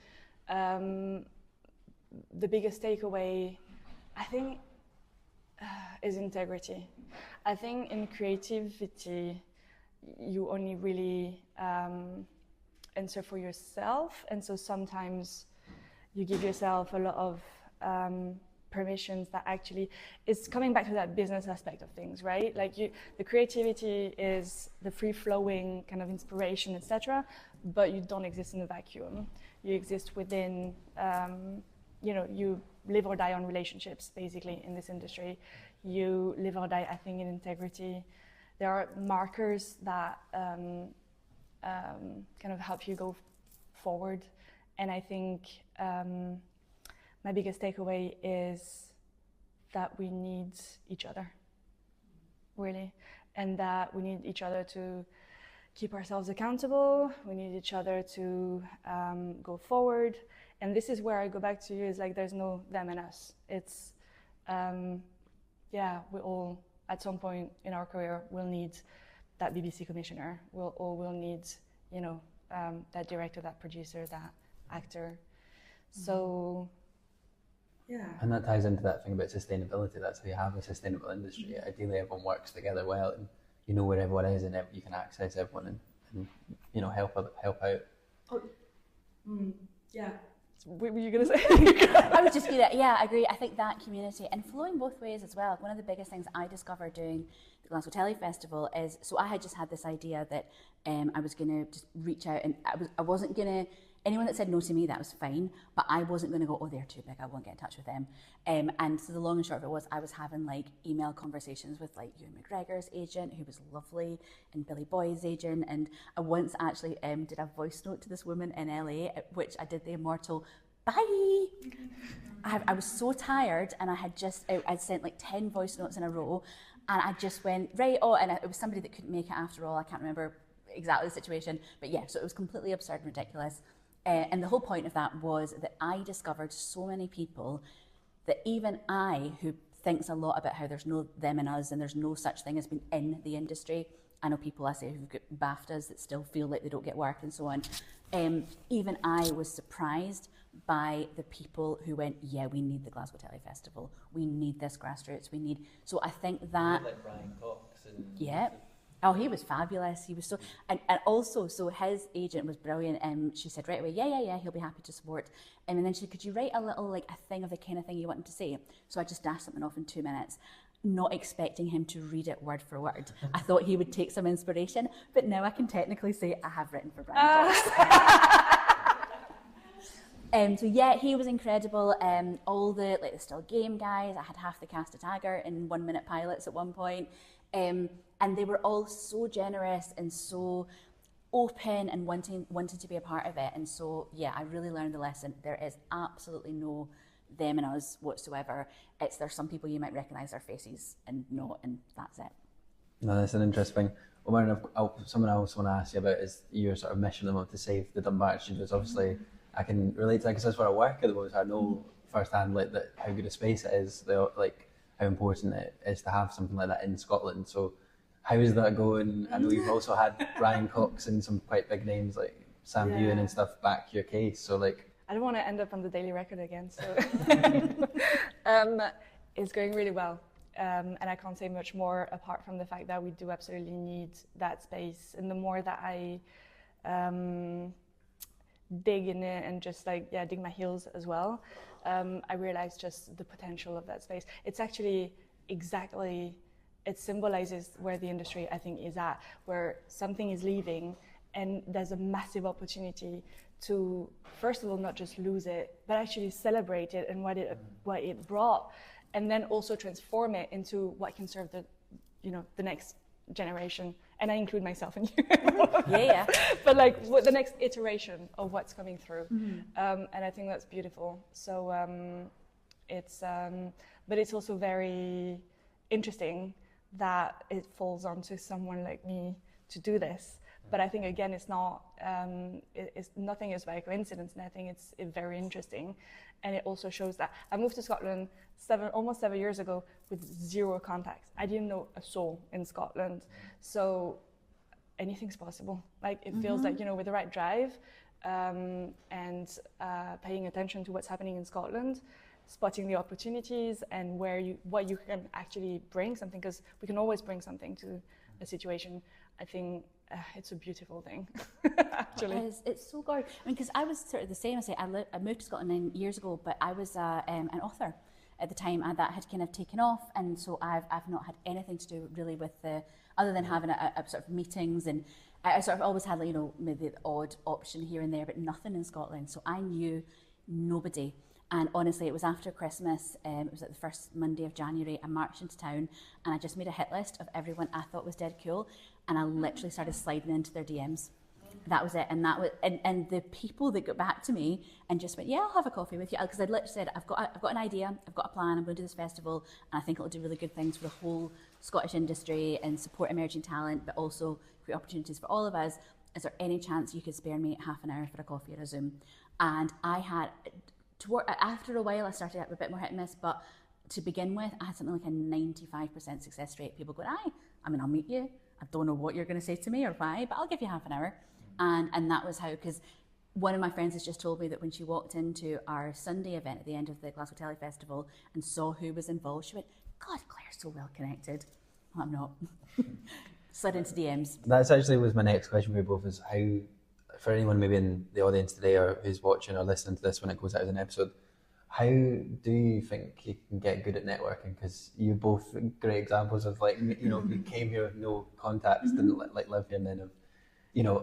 The biggest takeaway, I think, is integrity. I think in creativity, you only really answer for yourself, and so sometimes you give yourself a lot of permissions that actually is coming back to that business aspect of things, right? Like the creativity is the free-flowing kind of inspiration, etc., but you don't exist in a vacuum. You exist within, you live or die on relationships, basically, in this industry. You live or die, I think, in integrity. There are markers that kind of help you go forward, and I think my biggest takeaway is that we need each other, really, and that we need each other to keep ourselves accountable. We need each other to go forward, and this is where I go back to you, is like there's no them and us. It's, we all, at some point in our career, will need that BBC commissioner. We'll need, that director, that producer, that actor. So, yeah. And that ties into that thing about sustainability. That's how you have a sustainable industry. Ideally, everyone works together well, and you know where everyone is, and you can access everyone and help out. Oh, yeah. What were you going to say? I was just going to, I agree. I think that community, and flowing both ways as well. One of the biggest things I discovered doing the Glasgow Telly Festival is, so I had just had this idea that I was going to just reach out, and I wasn't going to, anyone that said no to me, that was fine, but I wasn't going to go, oh, they're too big, I won't get in touch with them. And so the long and short of it was, I was having like email conversations with like Ewan McGregor's agent, who was lovely, and Billy Boyd's agent, and I once actually did a voice note to this woman in LA, at which I did the immortal bye. I was so tired, and I'd sent like 10 voice notes in a row, and I just went, right, and it was somebody that couldn't make it after all. I can't remember exactly the situation, but yeah, so it was completely absurd and ridiculous. And the whole point of that was that I discovered so many people that even I, who thinks a lot about how there's no them and us and there's no such thing as being in the industry, I know people I say who've got BAFTAs that still feel like they don't get work and so on, even I was surprised by the people who went, yeah, we need the Glasgow Telly Festival, we need this Grassroots, so I think that... Like Brian Cox and... Yeah. Oh, he was fabulous. He was so, and also, so his agent was brilliant. She said right away, yeah, he'll be happy to support. And then she said, could you write a little, like a thing of the kind of thing you want him to say? So I just dashed something off in 2 minutes, not expecting him to read it word for word. I thought he would take some inspiration, but now I can technically say I have written for Brian Cox. So yeah, he was incredible. All the Still Game guys, I had half the cast of Taggart in 1 minute pilots at one point. And they were all so generous and so open and wanting to be a part of it. And so, yeah, I really learned the lesson. There is absolutely no them and us whatsoever. There's some people you might recognise their faces and not, and that's it. No, that's an interesting. Well, someone else I want to ask you about is your sort of mission to save the Dumbarton Studios. Obviously, I can relate to that because that's where I work at the moment. I know firsthand how good a space it is, how important it is to have something like that in Scotland. So how is that going? I know you've also had Brian Cox and some quite big names like Sam Heughan and stuff back your case. So I don't want to end up on the Daily Record again. So it's going really well. And I can't say much more apart from the fact that we do absolutely need that space. And the more that I dig in it and just dig my heels as well, I realized just the potential of that space. It's actually it symbolizes where the industry, I think, is at, where something is leaving and there's a massive opportunity to, first of all, not just lose it, but actually celebrate it and what it brought, and then also transform it into what can serve the next generation, and I include myself in you. Yeah. But like the next iteration of what's coming through, and I think that's beautiful. So but it's also very interesting that it falls onto someone like me to do this. But I think again, it's not. Nothing is by coincidence, and I think it's very interesting. And it also shows that I moved to Scotland almost 7 years ago with zero contacts. I didn't know a soul in Scotland. So anything's possible. Like it feels like, with the right drive and paying attention to what's happening in Scotland, spotting the opportunities and what you can actually bring something, because we can always bring something to a situation. I think it's a beautiful thing, actually. It's so gorgeous. I mean, because I was sort of the same. I moved to Scotland 9 years ago, but I was an author at the time, and that had kind of taken off, and so I've not had anything to do really with other than having a sort of meetings, and I sort of always had maybe the odd option here and there, but nothing in Scotland. So I knew nobody. And honestly, it was after Christmas, it was at the first Monday of January, I marched into town and I just made a hit list of everyone I thought was dead cool, and I literally started sliding into their DMs. That was it. And and the people that got back to me and just went, yeah, I'll have a coffee with you, because I'd literally said, I've got an idea, I've got a plan, I'm going to do this festival, and I think it'll do really good things for the whole Scottish industry and support emerging talent, but also create opportunities for all of us. Is there any chance you could spare me half an hour for a coffee or a Zoom? And I had... after a while, I started out with a bit more hit and miss, but to begin with, I had something like a 95% success rate. People going, I'll meet you. I don't know what you're going to say to me or why, but I'll give you half an hour. And that was how, because one of my friends has just told me that when she walked into our Sunday event at the end of the Glasgow Telly Festival and saw who was involved, she went, God, Claire's so well connected. Well, I'm not. Slid into DMs. That's actually was my next question for you both, is how, for anyone maybe in the audience today or who's watching or listening to this when it goes out as an episode, how do you think you can get good at networking? Because you're both great examples of you came here with no contacts, didn't live here, and then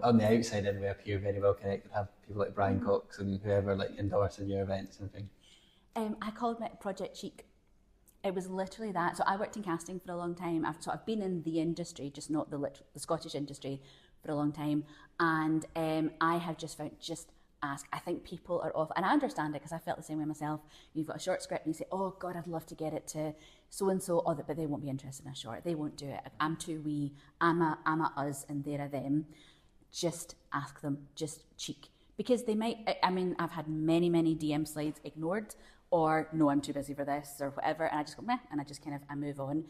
on the outside in we appear very well connected, have people like Brian Cox and whoever endorsing your events and things. I called it Project Cheek. It was literally that. So I worked in casting for a long time. I've been in the industry, just not the Scottish industry, for a long time, and I have just found, just ask. I think people are off, and I understand it because I felt the same way myself. You've got a short script and you say, oh God, I'd love to get it to so and so, but they won't be interested in a short. They won't do it. I'm too wee. I'm a us and they're a them. Just ask them. Just cheek, because they might. I mean, I've had many DM slides ignored, or no, I'm too busy for this or whatever, and I just go meh, and I just kind of I move on.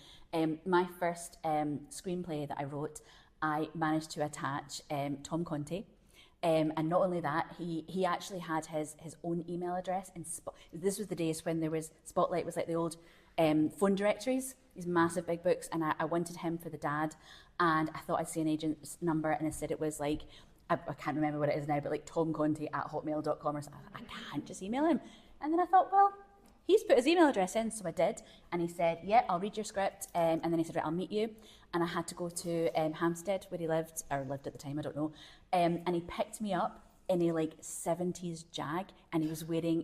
My first screenplay that I wrote, I managed to attach Tom Conti, and not only that, he actually had his own email address. And this was the days when there was Spotlight was like the old phone directories, these massive big books, and I wanted him for the dad, and I thought I'd see an agent's number, and it said it was like, I can't remember what it is now, but like tomconti@hotmail.com or something. I can't just email him. And then I thought, well, he's put his email address in, so I did. And he said, yeah, I'll read your script. And then he said, right, I'll meet you. And I had to go to Hampstead, where he lived, or lived at the time, I don't know. And he picked me up in a 70s Jag, and he was wearing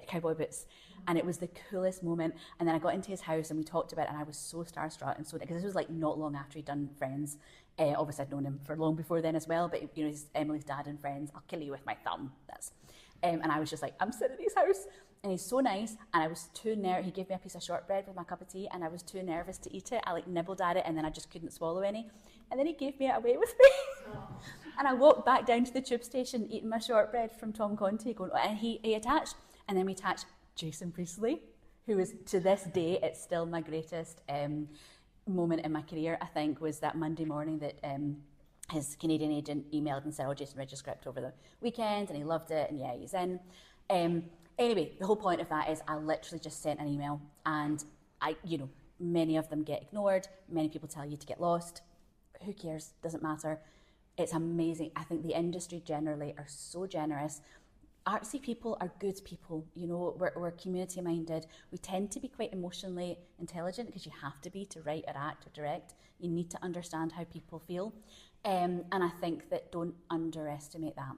cowboy boots. And it was the coolest moment. And then I got into his house and we talked about it, and I was so starstruck and so, because this was not long after he'd done Friends. Obviously I'd known him for long before then as well, but he's Emily's dad in Friends. I'll kill you with my thumb. That's. And I was just like, I'm sitting in his house, and he's so nice, and I was too nervous. He gave me a piece of shortbread with my cup of tea, and I was too nervous to eat it. I nibbled at it, and then I just couldn't swallow any. And then he gave me it away with me. And I walked back down to the tube station eating my shortbread from Tom Conti, going, and he attached, and then we attached Jason Priestley, who is, to this day, it's still my greatest moment in my career, I think, was that Monday morning that his Canadian agent emailed and said, oh, Jason read your script over the weekend, and he loved it, and yeah, he's in. Anyway, the whole point of that is I literally just sent an email, and many of them get ignored. Many people tell you to get lost. Who cares? Doesn't matter. It's amazing. I think the industry generally are so generous. Artsy people are good people. We're community minded. We tend to be quite emotionally intelligent, because you have to be to write or act or direct. You need to understand how people feel. And I think that don't underestimate that.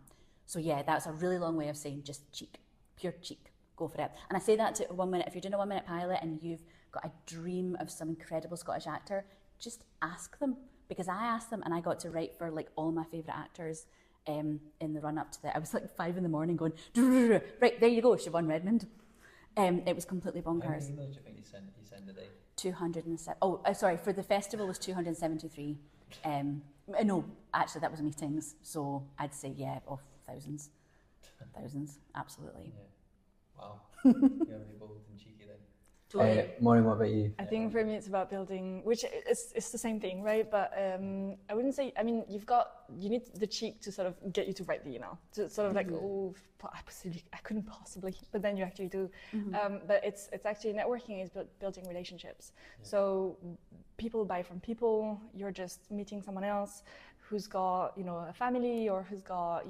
So yeah, that's a really long way of saying just cheek, pure cheek, go for it. And I say that to 1 minute, if you're doing a 1 minute pilot and you've got a dream of some incredible Scottish actor, just ask them, because I asked them and I got to write for like all my favourite actors in the run up to that. I was like 5 a.m. going, right, there you go, Siobhan Redmond. It was completely bonkers. How many emails do you think you send a day? 207. Sorry, for the festival was 273. No, actually that was meetings, so I'd say thousands, absolutely. Yeah. Wow. You're really bold and cheeky then. Totally. Maureen, what about you? I think for me it's about building, which it's the same thing, right? But I wouldn't say, I mean, you need the cheek to sort of get you to write the email. To sort of like, I couldn't possibly, but then you actually do. But it's actually, networking is building relationships. Yeah. So people buy from people, you're just meeting someone else who's got, a family, or who's got,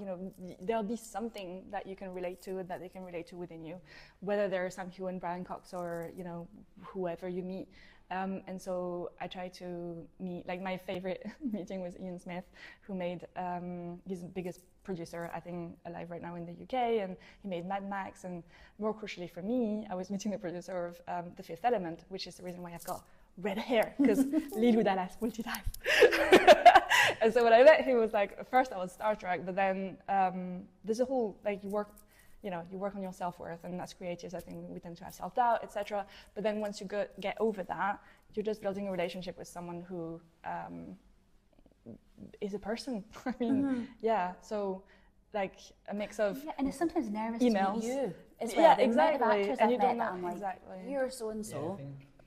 there'll be something that you can relate to, that they can relate to within you, whether they're Sam Hugh and Brian Cox or, whoever you meet. And so I try to meet, like my favorite meeting was Ian Smith, who made, he's the biggest producer, I think, alive right now in the UK, and he made Mad Max, and more crucially for me, I was meeting the producer of The Fifth Element, which is the reason why I've got red hair, because lead with Dallas multitask. And so when I met him, it was like, at first I was Star Trek, but then there's a whole, like, you work on your self-worth, and as creatives, I think we tend to have self-doubt, etc. But then once you get over that, you're just building a relationship with someone who is a person. I mean, so like a mix of and it's sometimes nervous emails. To meet you as well. Yeah, the exactly. Actors And I've you don't met know that I'm like, exactly. you're so and so.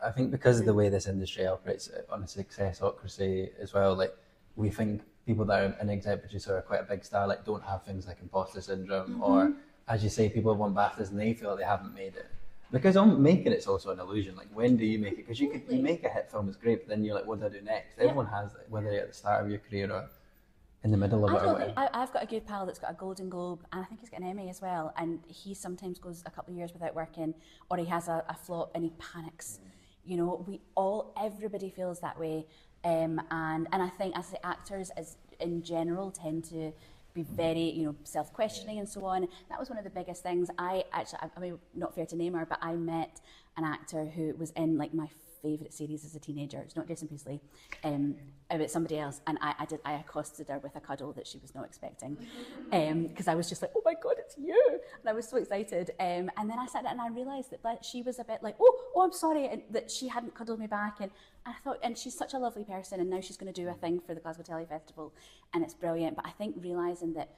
I think because of the way this industry operates on a successocracy as well, like we think people that are an exec producer are quite a big star, like don't have things like imposter syndrome, or as you say, people have won BAFTAs and they feel like they haven't made it. Because on making it's also an illusion. Like, when do you make it? Because you make a hit film, it's great, but then you're like, what do I do next? Everyone has that, whether you're at the start of your career or in the middle of it. I've got a good pal that's got a Golden Globe, and I think he's got an Emmy as well, and he sometimes goes a couple of years without working, or he has a flop and he panics. Everybody feels that way, and I think as the actors as in general tend to be very, self-questioning and so on. That was one of the biggest things. I mean, not fair to name her, but I met an actor who was in like my favourite series as a teenager. It's not Jason Priestley, about somebody else, and I accosted her with a cuddle that she was not expecting, because I was just like, oh my god, it's you, and I was so excited. And then I sat down and I realised that she was a bit like, oh, I'm sorry, and that she hadn't cuddled me back, and I thought, and she's such a lovely person, and now she's going to do a thing for the Glasgow Telly Festival, and it's brilliant. But I think realising that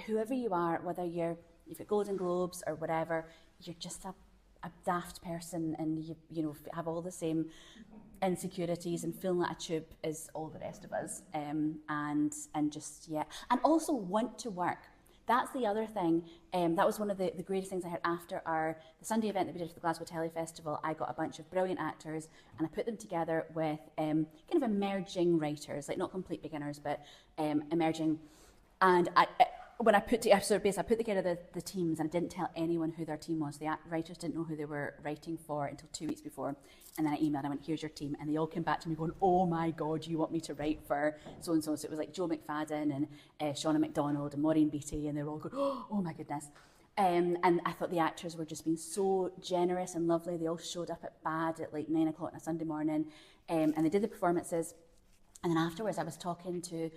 whoever you are, whether you've got Golden Globes or whatever, you're just a daft person, and you have all the same insecurities and feeling like a tube as all the rest of us, and also want to work. That's the other thing. That was one of the greatest things I heard after the Sunday event that we did for the Glasgow Telly Festival. I got a bunch of brilliant actors and I put them together with kind of emerging writers, like not complete beginners, but emerging. And when I put together the teams, and I didn't tell anyone who their team was. The writers didn't know who they were writing for until 2 weeks before. And then I emailed, I went, here's your team. And they all came back to me going, oh my God, you want me to write for so-and-so. So it was like Joe McFadden and Shauna McDonald and Maureen Beattie, and they were all going, oh my goodness. And I thought the actors were just being so generous and lovely. They all showed up at BAD at like 9 o'clock on a Sunday morning, and they did the performances. And then afterwards I was talking to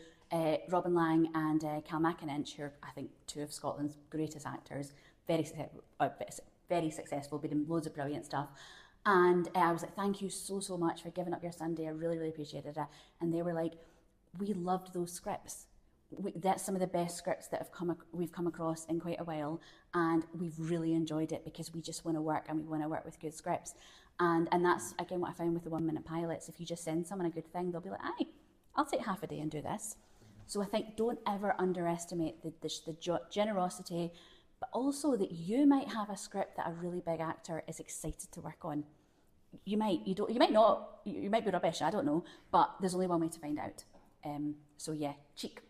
Robin Lang and Cal McInninch, who are, I think, two of Scotland's greatest actors, very successful, been in loads of brilliant stuff. And I was like, thank you so much for giving up your Sunday. I really, really appreciated it. And they were like, we loved those scripts. That's some of the best scripts that we've come across in quite a while, and we've really enjoyed it because we just want to work, and we want to work with good scripts. And that's, again, what I found with the 1 minute pilots. If you just send someone a good thing, they'll be like, aye, I'll take half a day and do this. So I think don't ever underestimate the generosity, but also that you might have a script that a really big actor is excited to work on. You might be rubbish, I don't know, but there's only one way to find out. So yeah, cheek.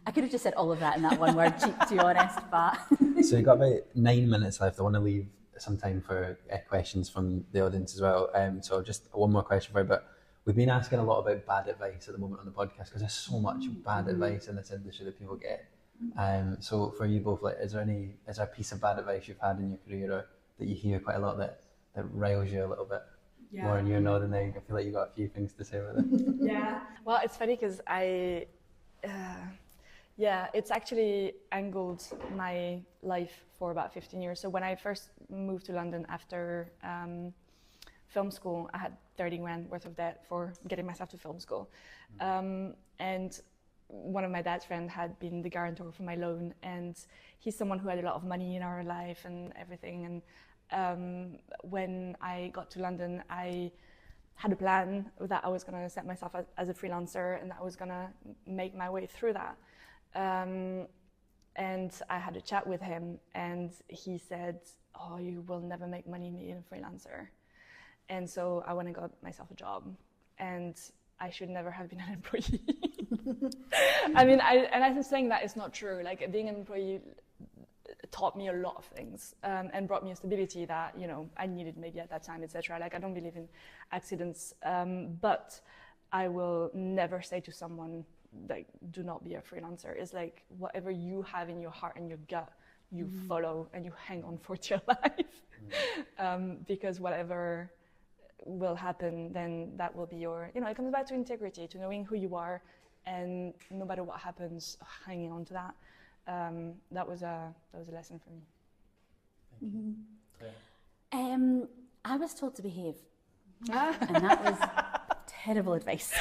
I could have just said all of that in that one word, cheek, to be honest, but... So you've got about 9 minutes left. I want to leave some time for questions from the audience as well. So just one more question for you, but we've been asking a lot about bad advice at the moment on the podcast because there's so much bad advice in this industry that people get. So for you both, like, is there a piece of bad advice you've had in your career or that you hear quite a lot that riles you a little bit? Maureen, you're nodding there. I feel like you got a few things to say about it. Yeah. Well, it's funny because it's actually angled my life for about 15 years. So when I first moved to London after film school, I had 30 grand worth of debt for getting myself to film school. And one of my dad's friends had been the guarantor for my loan, and he's someone who had a lot of money in our life and everything. And when I got to London, I had a plan that I was going to set myself as a freelancer and that I was going to make my way through that. And I had a chat with him, and he said, "Oh, you will never make money being a freelancer." And so I went and got myself a job, and I should never have been an employee. I mean, I'm saying that it's not true. Like, being an employee taught me a lot of things, and brought me a stability that, you know, I needed maybe at that time, etc. Like, I don't believe in accidents, but I will never say to someone, like, do not be a freelancer. It's like, whatever you have in your heart and your gut, you follow and you hang on for dear life. Because whatever will happen, then that will be your, you know, it comes back to integrity, to knowing who you are, and no matter what happens, hanging on to that. That was a lesson for me. I was told to behave, and that was terrible advice.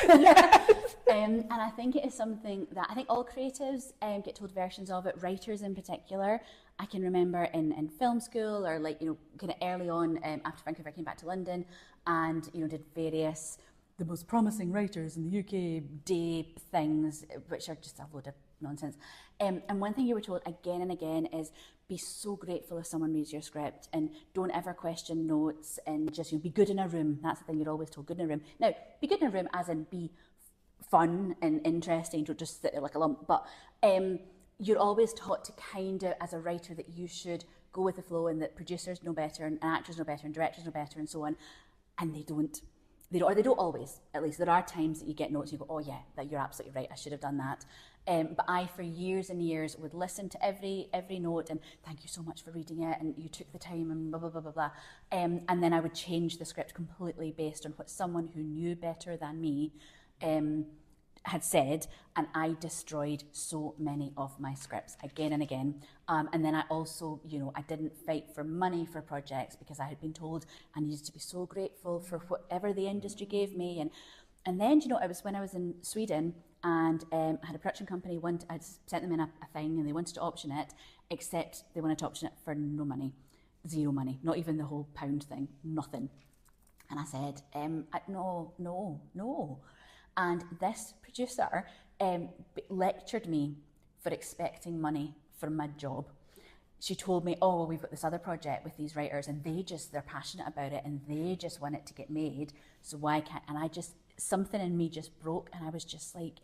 And I think it is something that I think all creatives get told versions of it, writers in particular. I can remember in film school, or like, you know, kind of early on after Vancouver, I came back to London and, you know, did various, the most promising writers in the UK day things, which are just a load of nonsense. And one thing you were told again and again is, be so grateful if someone reads your script, and don't ever question notes, and just, you know, be good in a room. That's the thing you're always told, good in a room. Now, be good in a room as in be fun and interesting, don't just sit there like a lump, but you're always taught to kind of, as a writer, that you should go with the flow, and that producers know better, and actors know better, and directors know better, and so on. And they don't, or they don't always. At least there are times that you get notes and you go, oh yeah, that you're absolutely right, I should have done that. But I, for years and years, would listen to every note, and thank you so much for reading it, and you took the time, and blah, blah, blah, blah, blah. And then I would change the script completely based on what someone who knew better than me had said, and I destroyed so many of my scripts again and again. And then I also, you know, I didn't fight for money for projects because I had been told I needed to be so grateful for whatever the industry gave me. And then, you know, it was when I was in Sweden, and I had a production company. I'd sent them in a thing, and they wanted to option it, except they wanted to option it for no money, zero money, not even the whole pound thing, nothing. And I said, no. And this producer lectured me for expecting money for my job. She told me, oh, well, we've got this other project with these writers, and they're passionate about it, and they just want it to get made, so why can't, and something in me just broke, and I was just like,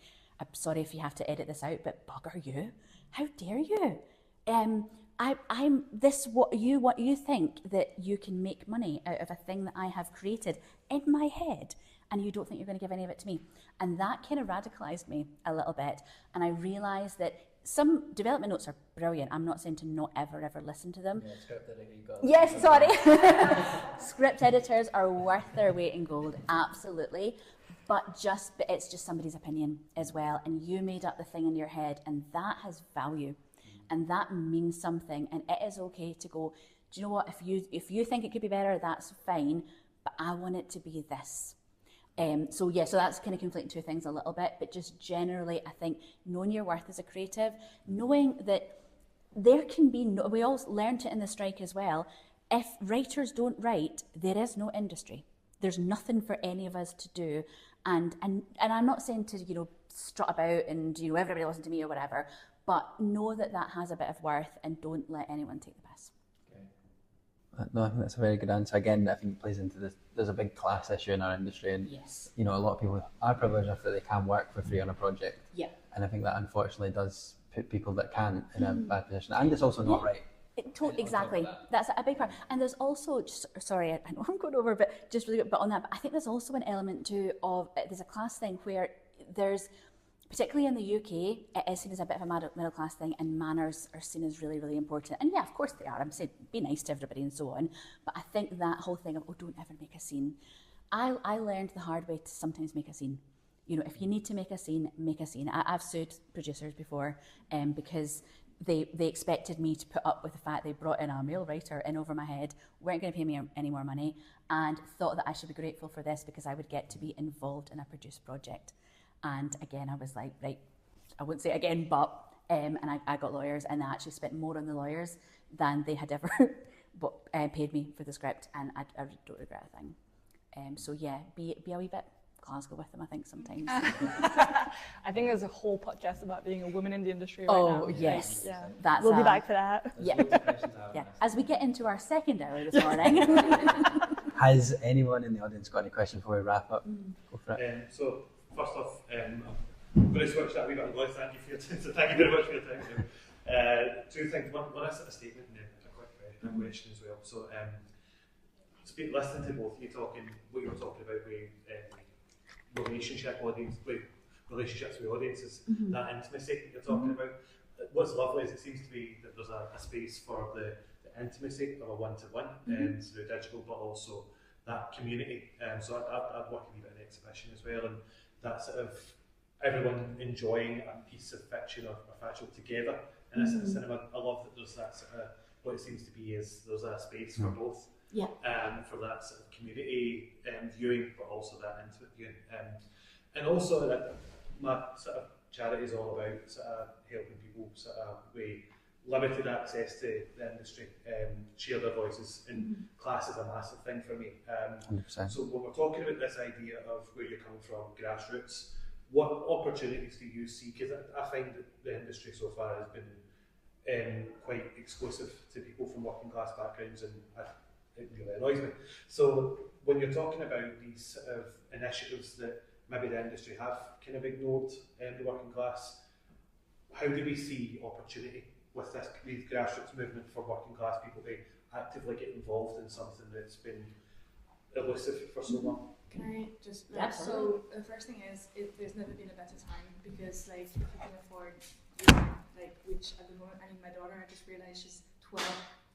I'm sorry if you have to edit this out, but bugger you, how dare you? I'm this, what you think that you can make money out of a thing that I have created in my head, and you don't think you're going to give any of it to me. And that kind of radicalized me a little bit, and I realized that some development notes are brilliant. I'm not saying to not ever listen to them. Yeah, script editor, you got yes, sorry. Script editors are worth their weight in gold, absolutely. But it's just somebody's opinion as well, and you made up the thing in your head, and that has value, and that means something. And it is okay to go, do you know what? If you think it could be better, that's fine. But I want it to be this. So that's kind of conflicting two things a little bit, but just generally, I think knowing your worth as a creative, knowing that there can be we all learned it in the strike as well. If writers don't write, there is no industry. There's nothing for any of us to do, and I'm not saying to, you know, strut about and, you know, everybody listen to me or whatever, but know that has a bit of worth, and don't let anyone take the piss. No, I think that's a very good answer. Again, I think it plays into this. There's a big class issue in our industry, and yes, you know, a lot of people are privileged enough that they can work for free on a project. Yeah. And I think that unfortunately does put people that can't in a bad position, and it's also not right. Exactly. That's a big part. And there's also, sorry, I know I'm going over, but just really good, but on that, but I think there's also an element too of, there's a class thing where there's, particularly in the UK, it is seen as a bit of a middle class thing, and manners are seen as really, really important. And yeah, of course they are. I'm saying be nice to everybody and so on. But I think that whole thing of, oh, don't ever make a scene. I learned the hard way to sometimes make a scene. You know, if you need to make a scene, make a scene. I've sued producers before because they expected me to put up with the fact they brought in a male writer in over my head, weren't going to pay me any more money, and thought that I should be grateful for this because I would get to be involved in a produced project. And again, I was like, right, I won't say it again, but, and I got lawyers, and I actually spent more on the lawyers than they had ever paid me for the script, and I don't regret a thing. So yeah, be a wee bit Glasgow with them, I think, sometimes. I think there's a whole podcast about being a woman in the industry right now. Oh, yes. Yeah. We'll be back for that. Yeah. Yeah. As we get into our second hour this morning. Has anyone in the audience got any questions before we wrap up? Go for it. So, first off, I'm going to switch that a wee bit on voice. Thank you for your time. So, thank you very much for your time. Two things. One is a statement and then a quick question as well. So, listening to both of you talking, what you were talking about with relationships with audiences, that intimacy that you're talking about. What's lovely is it seems to be that there's a space for the intimacy of a one-to-one through digital, but also that community. So I'd work a wee bit in exhibition as well, and that sort of everyone enjoying a piece of fiction or factual together in a cinema. I love that there's that sort of, what it seems to be is there's a space for both. Yeah. For that sort of community viewing, but also that intimate viewing. And also that my sort of charity is all about sort of helping people sort of with limited access to the industry share their voices, and class is a massive thing for me. 100%. So when we're talking about this idea of where you're coming from, grassroots, what opportunities do you see? Because I find that the industry so far has been quite exclusive to people from working class backgrounds, and it really annoys me. So when you're talking about these sort of initiatives that maybe the industry have kind of ignored the working class, how do we see opportunity with these grassroots movement for working class people to actively get involved in something that's been elusive for so long? Can I just Absolutely. So the first thing is there's never been a better time, because like if you can afford which at the moment, I mean, my daughter, I just realized she's 12,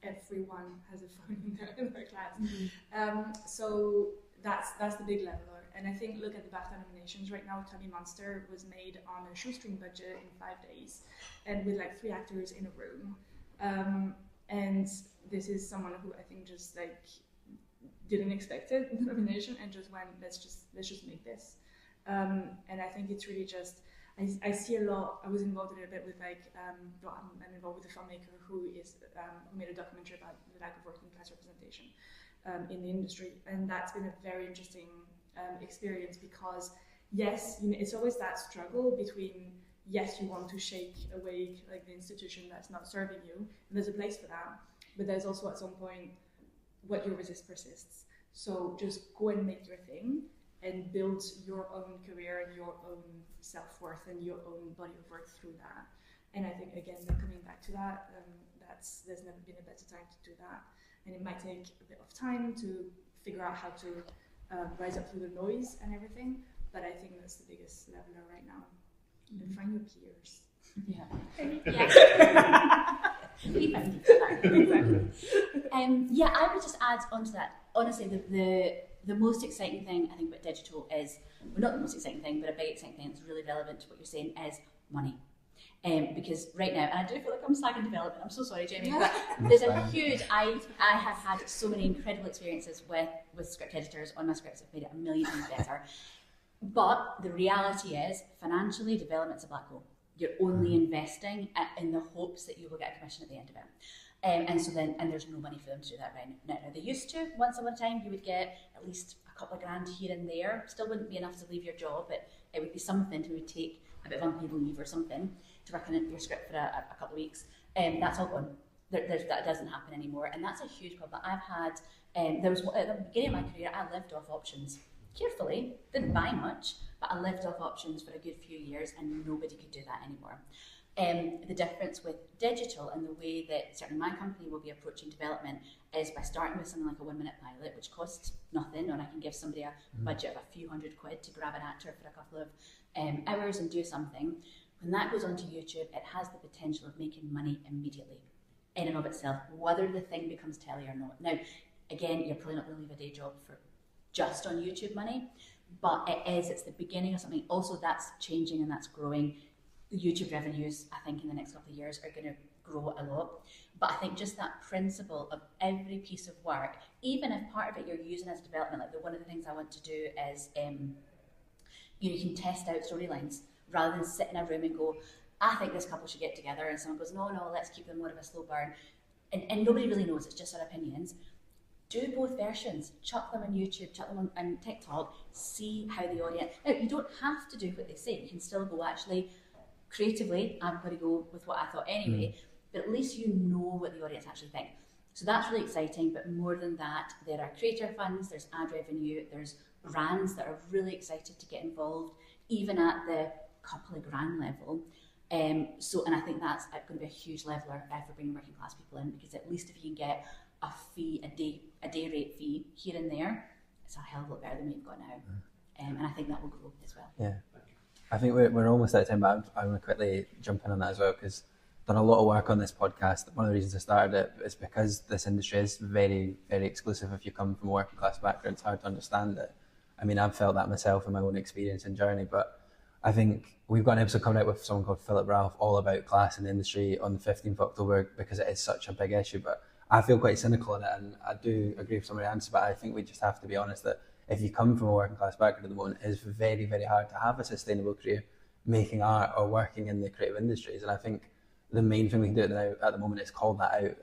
everyone has a phone in their class. So that's the big leveler. And I think, look at the BAFTA nominations right now. Tommy Monster was made on a shoestring budget in 5 days, and with like 3 actors in a room. And this is someone who I think just like didn't expect it, the nomination, and just went, let's just make this. And I think it's really just, I see a lot. I was involved in a bit with I'm involved with a filmmaker who made a documentary about the lack of working class representation in the industry, and that's been a very interesting experience, because yes, it's always that struggle between, yes, you want to shake away like the institution that's not serving you, and there's a place for that, but there's also at some point what you resist persists. So just go and make your thing and build your own career and your own self-worth and your own body of work through that. And I think, again, coming back to that, there's never been a better time to do that. And it might take a bit of time to figure out how to rise up through the noise and everything, but I think that's the biggest leveler right now. And find your peers. Yeah. We found each other. Yeah, I would just add onto that. Honestly, the most exciting thing I think about digital is, well, not the most exciting thing, but a big exciting thing that's really relevant to what you're saying is money. Because right now, and I do feel like I'm slagging development, I'm so sorry, Jamie, but there's a huge, I have had so many incredible experiences with script editors on my scripts that have made it a million times better. But the reality is, financially, development's a black hole. You're only investing in the hopes that you will get a commission at the end of it. And there's no money for them to do that right now. They used to, once upon a time, you would get at least a couple of grand here and there. Still wouldn't be enough to leave your job, but it would be something to take a bit of unpaid leave or something to work on your script for a couple of weeks. That's all gone. That doesn't happen anymore, and that's a huge problem. I've had, there was at the beginning of my career, I lived off options. Carefully, didn't buy much, but I lived off options for a good few years, and nobody could do that anymore. The difference with digital and the way that certainly my company will be approaching development is by starting with something like a 1-minute pilot, which costs nothing, and I can give somebody a budget of a few £100 to grab an actor for a couple of hours and do something. When that goes onto YouTube, it has the potential of making money immediately in and of itself, whether the thing becomes Telly or not. Now, again, you're probably not going to leave a day job for just on YouTube money, but it's the beginning of something. Also, that's changing and that's growing. The YouTube revenues, I think, in the next couple of years are going to grow a lot. But I think just that principle of every piece of work, even if part of it you're using as development, like one of the things I want to do is, you can test out storylines rather than sit in a room and go, I think this couple should get together, and someone goes, no, let's keep them more of a slow burn. And nobody really knows, it's just our opinions. Do both versions, chuck them on YouTube, chuck them on TikTok, see how the audience... Now, you don't have to do what they say, you can still go, actually, creatively, I'm going to go with what I thought anyway, but at least you know what the audience actually think. So that's really exciting, but more than that, there are creator funds, there's ad revenue, there's brands that are really excited to get involved, even at the couple of grand level. And I think that's going to be a huge leveler for bringing working class people in, because at least if you can get a fee, a day rate fee here and there, it's a hell of a lot better than we've got now. And I think that will grow as well. Yeah. I think we're almost out of time, but I want to quickly jump in on that as well, because I've done a lot of work on this podcast. One of the reasons I started it is because this industry is very, very exclusive. If you come from a working class background, it's hard to understand it. I mean, I've felt that myself in my own experience and journey, but I think we've got an episode coming out with someone called Philip Ralph all about class in the industry on the 15th of October, because it is such a big issue. But I feel quite cynical on it, and I do agree with some of the answers, but I think we just have to be honest that if you come from a working class background at the moment, it's very, very hard to have a sustainable career making art or working in the creative industries. And I think the main thing we can do now at the moment is call that out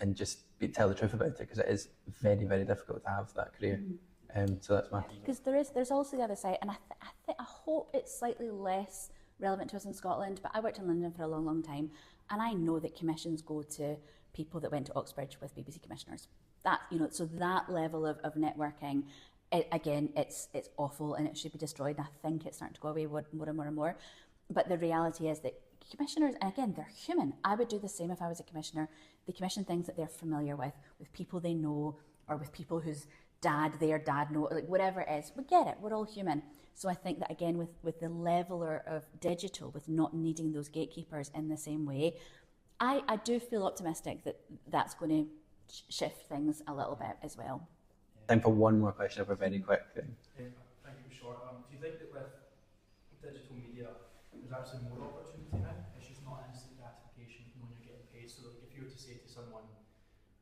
and just tell the truth about it, because it is very, very difficult to have that career. So that's my... Because there's also the other side, and I hope it's slightly less relevant to us in Scotland, but I worked in London for a long, long time, and I know that commissions go to people that went to Oxbridge with BBC commissioners. That, so that level of networking, it's awful and it should be destroyed, and I think it's starting to go away more and more. But the reality is that commissioners, and again, they're human. I would do the same if I was a commissioner. They commission things that they're familiar with people they know, or with people whose their dad know, like whatever it is. We get it, we're all human. So I think that again, with the level of digital, with not needing those gatekeepers in the same way, I do feel optimistic that that's going to shift things a little bit as well. Time for one more question of a very quick thing. Thank you, short. Do you think that with digital media, there's actually more opportunity now? It's just not instant gratification when you're getting paid. So like if you were to say to someone,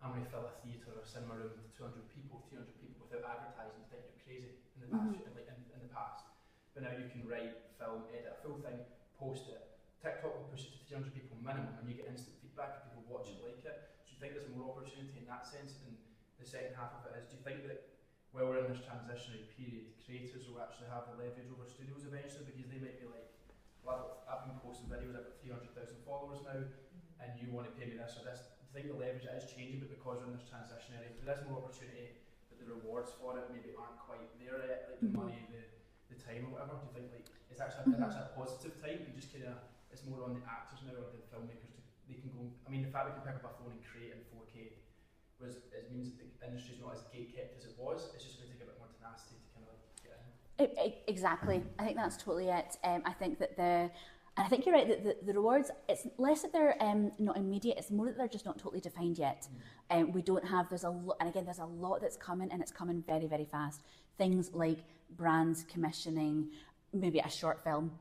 I'm going to fill a theatre or a cinema room with 200 people, 300 people without advertising, I think you're crazy in the past. In the past. But now you can write, film, edit a full thing, post it. TikTok will push it to 300 people minimum, and you get instant feedback and people watch it, like it. Do you think there's more opportunity in that sense? And the second half of it is, do you think that while we're in this transitionary period, creators will actually have the leverage over studios eventually, because they might be like, well, I've been posting videos, I've got 300,000 followers now, and you want to pay me this or this. Do you think the leverage is changing, but because we're in this transitionary, there is more opportunity, but the rewards for it maybe aren't quite there yet, like the money, the time or whatever? Do you think like it's actually a positive time? You just kind of, it's more on the actors now or the filmmakers they can go. I mean, the fact we can pick up a phone and create in 4K it means that the industry's not as gate-kept as it was. It's just going to take a bit more tenacity to kind of like get in. Exactly. I think that's totally it. I think that I think you're right that the rewards, it's less that they're not immediate, it's more that they're just not totally defined yet. We don't have, there's a lot that's coming, and it's coming very, very fast. Things like brands commissioning maybe a short film,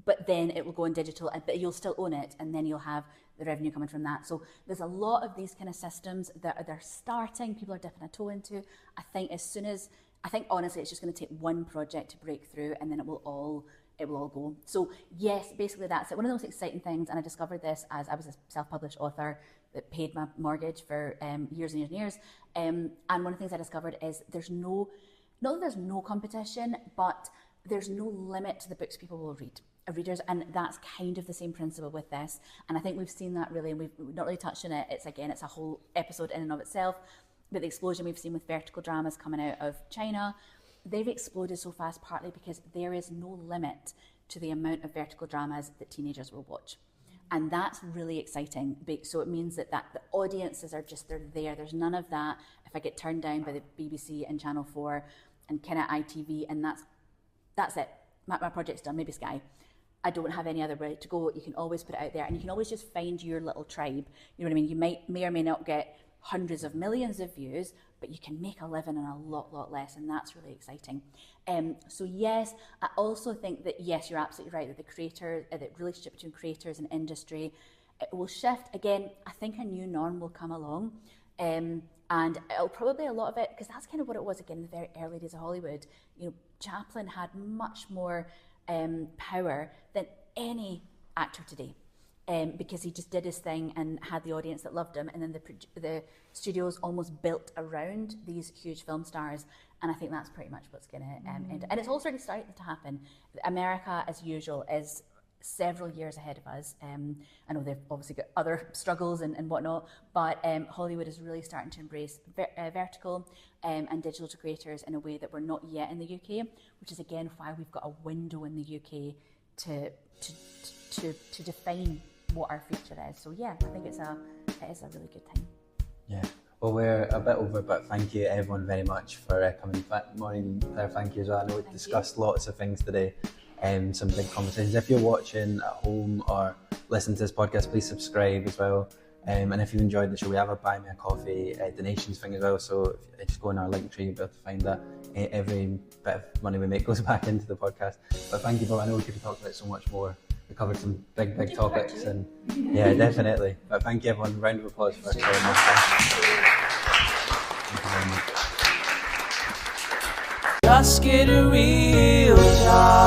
but then it will go on digital, but you'll still own it, and then you'll have the revenue coming from that. So there's a lot of these kind of systems that they're starting, people are dipping a toe into. I think honestly it's just going to take one project to break through, and then it will all go. So yes, basically that's it. One of the most exciting things, and I discovered this as I was a self-published author that paid my mortgage for years and years and years. And one of the things I discovered is not that there's no competition, but there's no limit to the books people will read. Readers, and that's kind of the same principle with this. And I think we've seen that really, and we've not really touched on it. It's a whole episode in and of itself. But the explosion we've seen with vertical dramas coming out of China, they've exploded so fast partly because there is no limit to the amount of vertical dramas that teenagers will watch. And that's really exciting. So it means that the audiences they're there. There's none of that. If I get turned down by the BBC and Channel 4 and kind of ITV, and that's it. My project's done, maybe Sky. I don't have any other way to go. You can always put it out there, and you can always just find your little tribe. You know what I mean? You may or may not get hundreds of millions of views, but you can make a living on a lot less, and that's really exciting. So yes, I also think that yes, you're absolutely right that the creator, the relationship between creators and industry, it will shift. Again, I think a new norm will come along, and it'll probably a lot of it, because that's kind of what it was again in the very early days of Hollywood. You know, Chaplin had much more power than any actor today. Because he just did his thing and had the audience that loved him, and then the studios almost built around these huge film stars, and I think that's pretty much what's going to end. And it's also already starting to happen. America, as usual, is several years ahead of us. I know they've obviously got other struggles and whatnot, but Hollywood is really starting to embrace vertical and digital creators in a way that we're not yet in the UK, which is again why we've got a window in the UK to define what our future is. So yeah, I think it is a really good time. Yeah. Well, we're a bit over, but thank you everyone very much for coming back. Maureen, thank you as well. I know we discussed lots of things today, some big conversations. If you're watching at home or listening to this podcast, please subscribe as well. And if you enjoyed the show, we have a Buy Me a Coffee donations thing as well. So if you just go in our link tree, you'll be able to find that. Every bit of money we make goes back into the podcast. But thank you, Bob. I know we could have talked about so much more. We covered some big topics, and yeah, definitely. But thank you, everyone. Round of applause for sharing this. Thank you very much. Just get a real job.